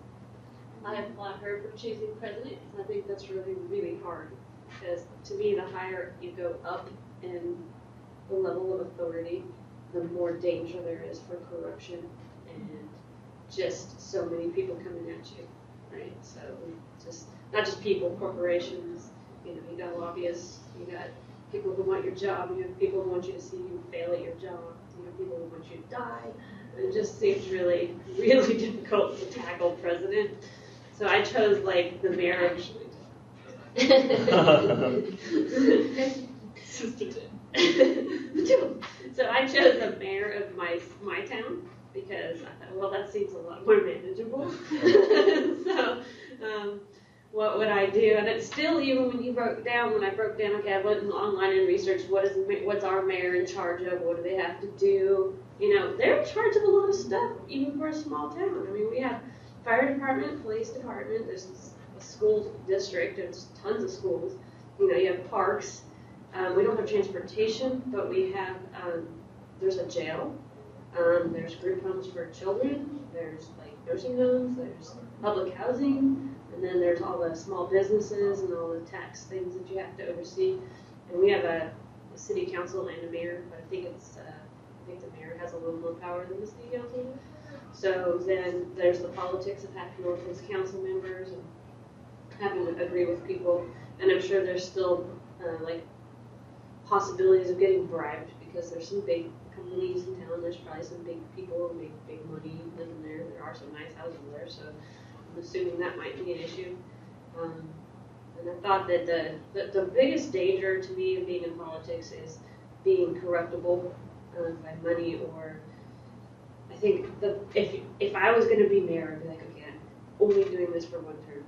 I applaud her for choosing president, because I think that's really, really hard. Because to me, the higher you go up in the level of authority, the more danger there is for corruption and just so many people coming at you, right? So just not just people, corporations. You got lobbyists, you got people who want your job, you have people who want you to see you fail at your job, you have people who want you to die. It just seems really, really difficult to tackle president. So I chose like the mayor. So I chose the mayor of my town because I thought, well, that seems a lot more manageable. So what would I do? And it's still, even when I broke down, okay, I went online and researched what's our mayor in charge of, what do they have to do? They're in charge of a lot of stuff, even for a small town. I mean, we have fire department, police department, there's a school district, there's tons of schools. You have parks. We don't have transportation, but we have, there's a jail. There's group homes for children. There's like nursing homes. There's public housing. And then there's all the small businesses and all the tax things that you have to oversee. And we have a city council and a mayor, but I think the mayor has a little more power than the city council. So then there's the politics of having Northwoods council members and having to agree with people. And I'm sure there's still like possibilities of getting bribed because there's some big companies in town. There's probably some big people and big money living there. There are some nice houses there, so I'm assuming that might be an issue. And I thought that the biggest danger to me of being in politics is being corruptible by money, or I think if I was going to be mayor, I'd be like, okay, I'm only doing this for one term.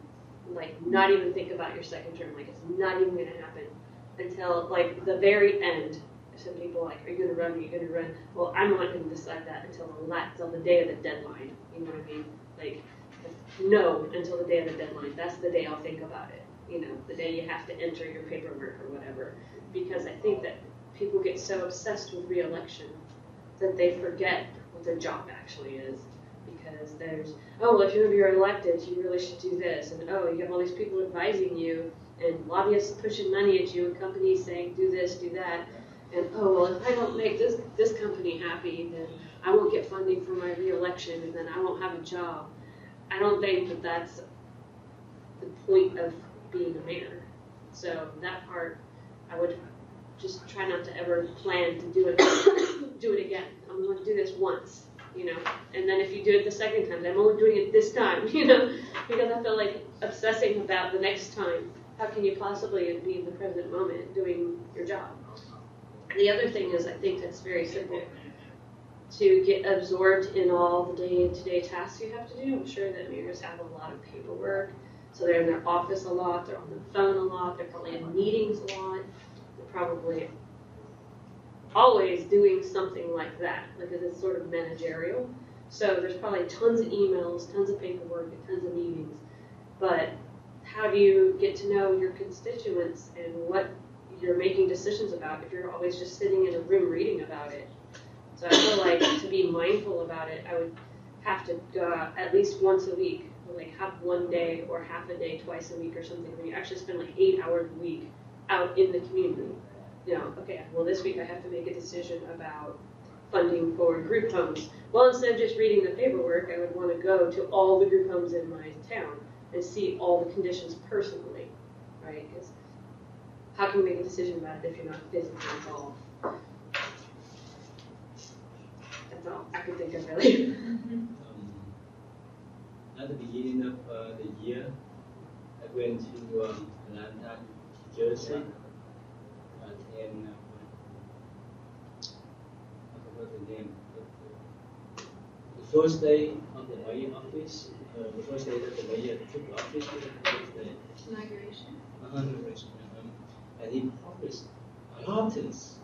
Like, not even think about your second term. Like, it's not even going to happen until like the very end. Some people are like, are you going to run? Are you going to run? Well, I'm not going to decide that until the day of the deadline. You know what I mean? Like, no, until the day of the deadline. That's the day I'll think about it. The day you have to enter your paperwork or whatever. Because I think that people get so obsessed with re-election that they forget what their job actually is. Because there's, oh, well, if you're going to be elected, you really should do this. And, oh, you have all these people advising you, and lobbyists pushing money at you, and companies saying, do this, do that. And, oh, well, if I don't make this company happy, then I won't get funding for my re-election, and then I won't have a job. I don't think that that's the point of being a mayor. So that part, I would just try not to ever plan to do it again. I'm going to do this once, and then if you do it the second time, I'm only doing it this time, because I feel like obsessing about the next time. How can you possibly be in the present moment doing your job? The other thing is, I think it's very simple to get absorbed in all the day-to-day tasks you have to do. I'm sure that mayors have a lot of paperwork, so they're in their office a lot, they're on the phone a lot, they're probably in meetings a lot, they're probably always doing something like that, because it's sort of managerial. So there's probably tons of emails, tons of paperwork, and tons of meetings. But how do you get to know your constituents and what you're making decisions about if you're always just sitting in a room reading about it? So I feel like to be mindful about it, I would have to go out at least once a week, or like have one day or half a day twice a week or something, where you actually spend like 8 hours a week out in the community. Okay, well, this week I have to make a decision about funding for group homes. Well, instead of just reading the paperwork, I would want to go to all the group homes in my town and see all the conditions personally, right? Because how can you make a decision about it if you're not physically involved? That's all I could think of, really. At the beginning of the year, I went to Atlanta, Jersey, and I forgot the name. The first day of the mayor office, the first day that the mayor took office, the first day. Inauguration. Inauguration. And he promised a lot of things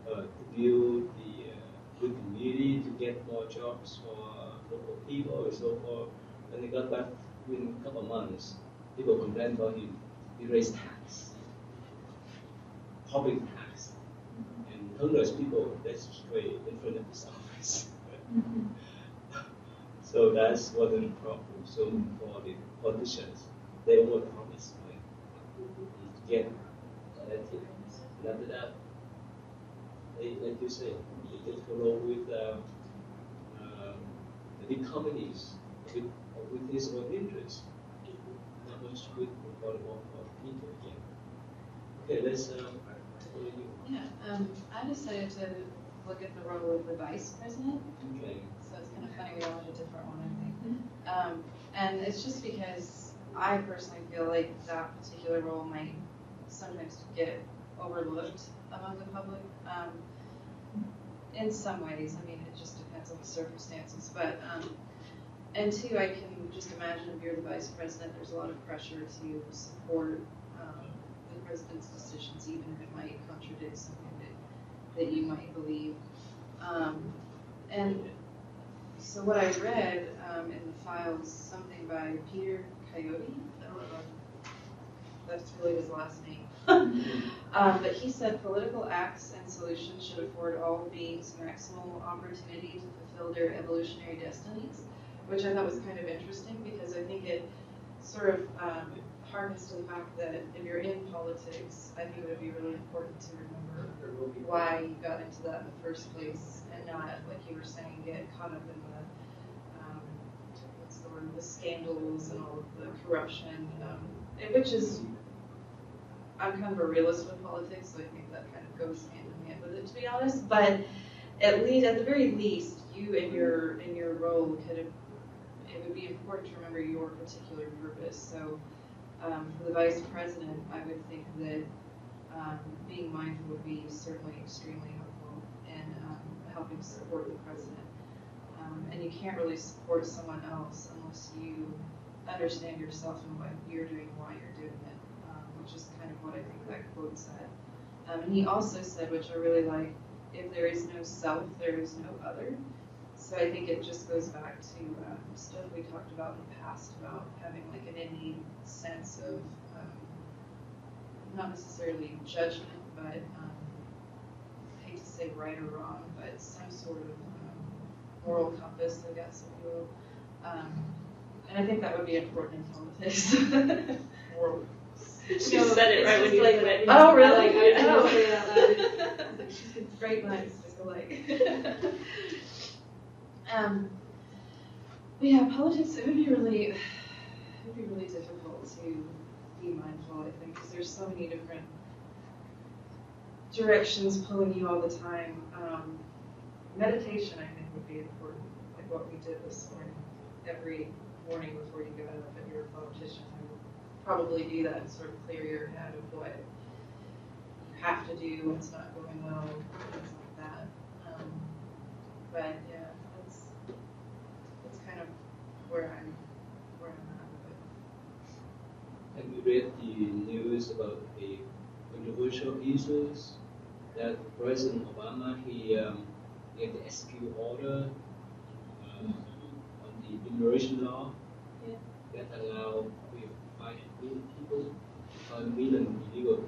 to build the good community, to get more jobs for local people, and so forth. When he got back within a couple of months, people complained about him. He raised tax, public tax, and hundreds of people demonstrate in front of his office. So that's one of the problems. So for the politicians, they overpromise, right? Get elected. And after that, they, like you say, they just go along with the big companies with his own interests. Not much good for the people again. Okay, let's follow you. Yeah, I decided to look at the role of the vice president. Okay. So it's kind of funny, we all had a different one, I think. And it's just because I personally feel like that particular role might sometimes get overlooked among the public. In some ways, I mean, it just depends on the circumstances. But, and two, I can just imagine if you're the vice president, there's a lot of pressure to support the president's decisions, even if it might contradict something that you might believe. And so what I read in the files, something by Peter Coyote, I don't know if that's really his last name. But he said political acts and solutions should afford all beings maximal opportunity to fulfill their evolutionary destinies, which I thought was kind of interesting because I think it sort of harkens to the fact that if you're in politics, I think it would be really important to remember why you got into that in the first place and not, like you were saying, get caught up in the what's the word, the scandals and all of the corruption, which is, I'm kind of a realist with politics, so I think that kind of goes hand in hand with it, to be honest. But at the very least, you in your role could have, it would be important to remember your particular purpose. So for the vice president, I would think that being mindful would be certainly extremely helpful in helping support the president. And you can't really support someone else unless you understand yourself and what you're doing and why you're doing it, which is kind of what I think that quote said. And he also said, which I really like, if there is no self, there is no other. So I think it just goes back to stuff we talked about in the past about having like an innate sense of not necessarily judgment, but I hate to say right or wrong, but some sort of moral compass, I guess, if you will. And I think that would be important in politics. Moral. She said it right when you said it. Oh, really? Like, I know. say it out loud. Great minds think alike. But yeah, politics, it would be really difficult to be mindful, I think, because there's so many different directions pulling you all the time. Meditation, I think, would be important, like what we did this morning. Every morning before you got up, if you're a politician, I would probably do that and sort of clear your head of what you have to do, what's not going well, things like that. But yeah, that's kind of where I'm at with it. Have you read the news about the controversial issues that President Obama he gave the executive order on the immigration law that allow 5 million people, 5 million illegal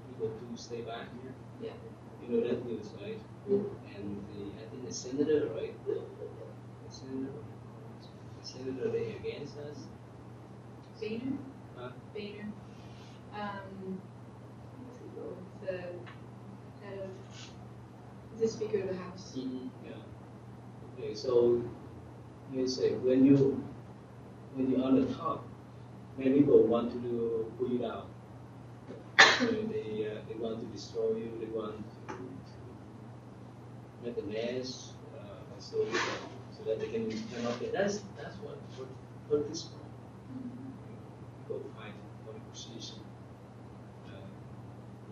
people to stay back here? Yeah. You know that news, right? And I think the senator, right? The senator, they against us. Boehner? Huh? Boehner. The head of the Speaker of the House. Mm-hmm. Yeah. Okay, so you say when you're on the top, many people want to pull you down. So they want to destroy you. They want to make a mess, so that they can come up there. That's what this for. People fight for the position.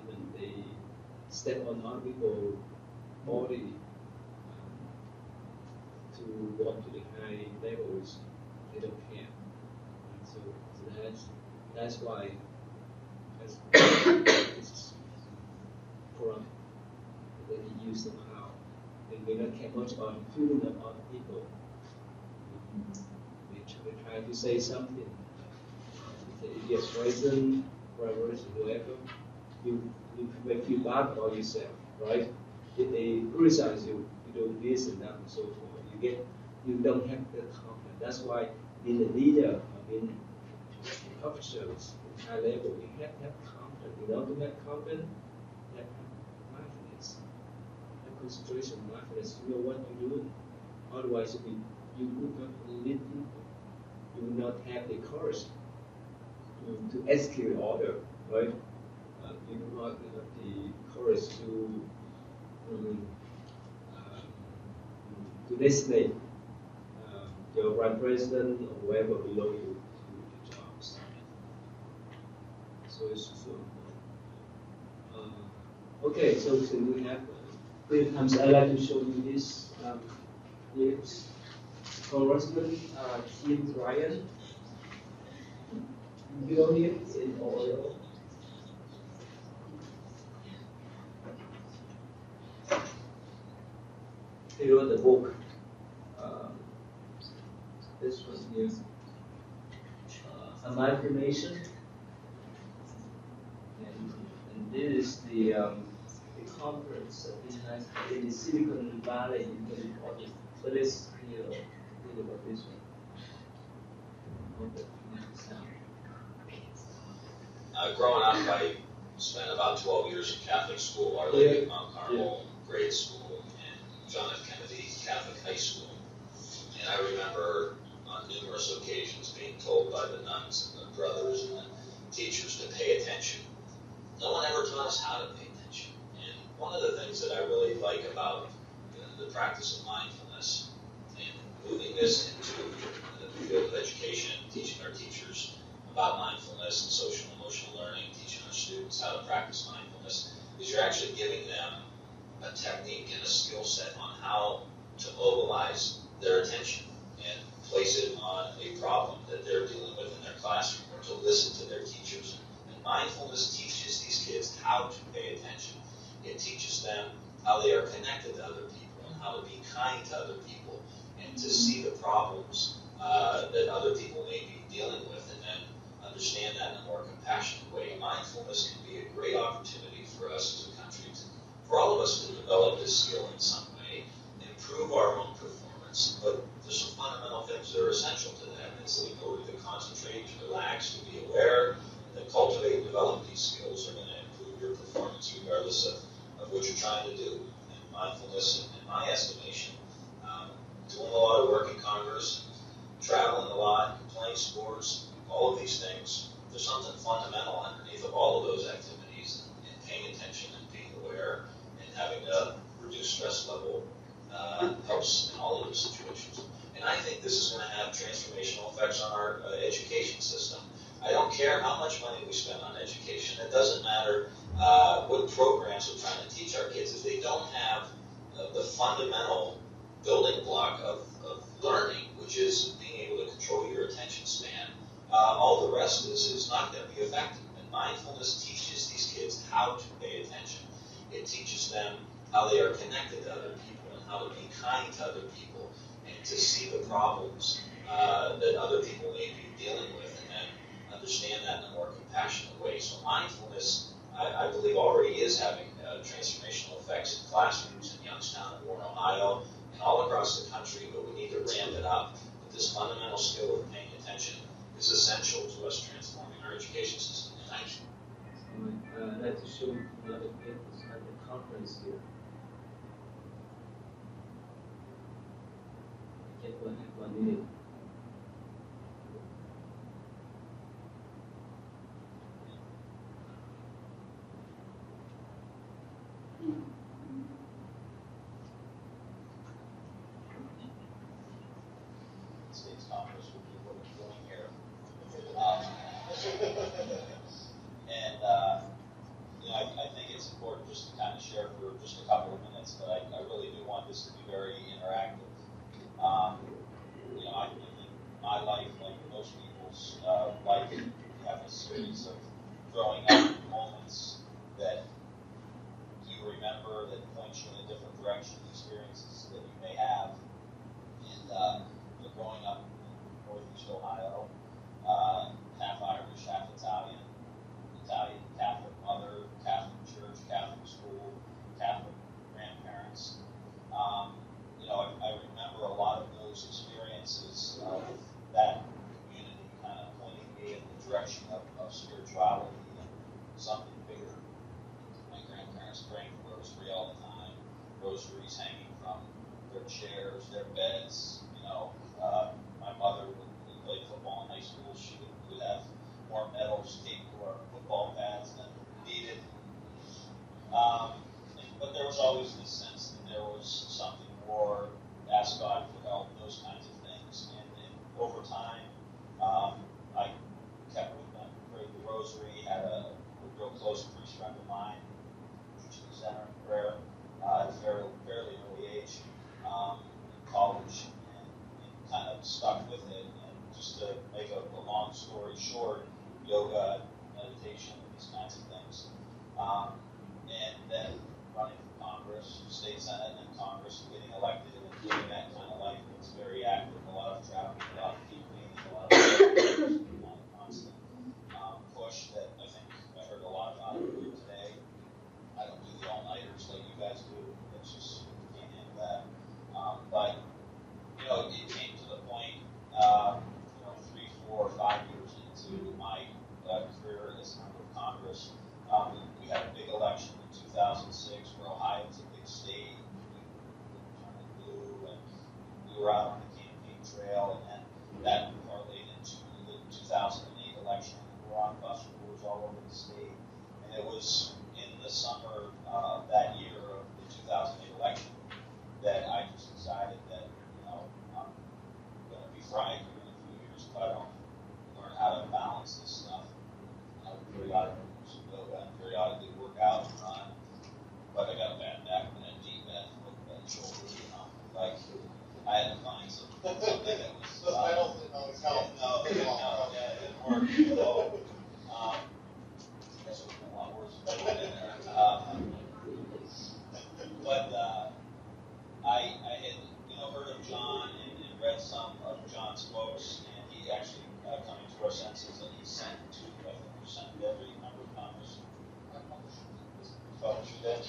Even they step on other people's body to go up to the high levels. They don't care. So that's why it's corrupt. That they use somehow. They don't care much about including other people. They try to say something. If you get poison, whatever, you feel bad about yourself, right? If they criticize you, you do this and that and so forth. you don't have the confidence. That's why being a leader, being officers at high level, you have to have confidence. In order to have confidence, you have mindfulness, have concentration, mindfulness. You know what you're doing. Otherwise, you would not lead people. You would not have the courage to execute order, right? You do not have the courage to designate your vice president or whoever below you to the jobs. So it's so okay. So we have three times. I like to show you this. This correspondent Tim Ryan. You know him in oil. He wrote the book. This one here. A Mindfulness. And this is the conference in the Silicon Valley in California. So let's hear about this one. Growing up, I spent about 12 years in Catholic school, Our Lady of Mount Carmel grade school, and John F. Kennedy Catholic High School. And I remember on numerous occasions being told by the nuns and the brothers and the teachers to pay attention. No one ever taught us how to pay attention. And one of the things that I really like about the practice of mindfulness and moving this into the field of education, teaching our teachers about mindfulness and social and emotional learning, teaching our students how to practice mindfulness, is you're actually giving them a technique and a skill set on how to mobilize their attention and place it on a problem that they're dealing with in their classroom, or to listen to their teachers. And mindfulness teaches these kids how to pay attention. It teaches them how they are connected to other people and how to be kind to other people and to see the problems that other people may be dealing with, and then understand that in a more compassionate way. Mindfulness can be a great opportunity for us as a country, for all of us to develop this skill in some way, improve our own performance. But there's some fundamental things that are essential to that. It's the ability to concentrate, to relax, to be aware, and to cultivate and develop these skills are going to improve your performance regardless of what you're trying to do. And mindfulness, in my estimation, doing a lot of work in Congress, traveling a lot, playing sports, all of these things, there's something fundamental underneath of all of those activities, and paying attention and being aware and having a reduced stress level helps in all of those situations. And I think this is going to have transformational effects on our education system. I don't care how much money we spend on education. It doesn't matter what programs we're trying to teach our kids. If they don't have the fundamental building block of learning, which is being able to control your attention span, all the rest is not going to be effective. And mindfulness teaches these kids how to pay attention. It teaches them how they are connected to other people and how to be kind to other people and to see the problems that other people may be dealing with, and then understand that in a more compassionate way. So mindfulness, I believe, already is having transformational effects in classrooms in Youngstown and Warren, Ohio, and all across the country, but we need to ramp it up. But this fundamental skill of paying attention is essential to us transforming our education system. Thank you. I'd like to show another papers at the conference here. Get 1 minute. States Congress will be what it's doing here. And I think it's important just to kind of share for just a couple of minutes, but I really do want this to be very interactive. I think my life, like most people's life, you have a series of growing up moments that you remember that point you in a different direction, experiences that you may have. And growing up in Northeast Ohio, half Irish, half Italian Catholic mother, Catholic church, Catholic school, Catholic grandparents. I remember a lot rosary all the time, rosaries hanging from their chairs, their beds. My mother would play football in high school. She would have more medals taped to our football pads than needed. But there was always this sense that there was something more, ask God for help, those kinds of things. And over time, I kept praying the rosary, had a real close priest friend of mine, teaching the center in prayer at a fairly early age, in college, and kind of stuck with it. And just to make a long story short, yoga, meditation, these kinds of things. And then running for Congress, state senate, and Congress, and getting elected, and living that kind of life. It's very active, a lot of traveling, a lot of people meeting, a lot of constant push that I think I heard a lot about here today. I don't do the all-nighters like you guys do. It's just, can't handle that. But, it came to the point, 3, 4, 5 years into my career as a member of Congress. We had a big election in 2006 where Ohio was a big state. We turned blue, and we were out on the campaign trail, and then that parlayed into the 2008 election. We were on bus tours all over the state, and it was in the summer of that year of the 2008 election that I just decided that I'm going to be fried here in a few years if I don't learn how to balance this stuff. I would periodically do some yoga and periodically work out and run, but I got a bad back and a deep bad foot, bad shoulder. Like I had to find something that was. The pedals didn't always help. No, it didn't work at all. This would have been a lot worse if I went in there. But I had heard of John and read some of John's books, and he actually coming to our senses, and he sent to every member of Congress. Published it.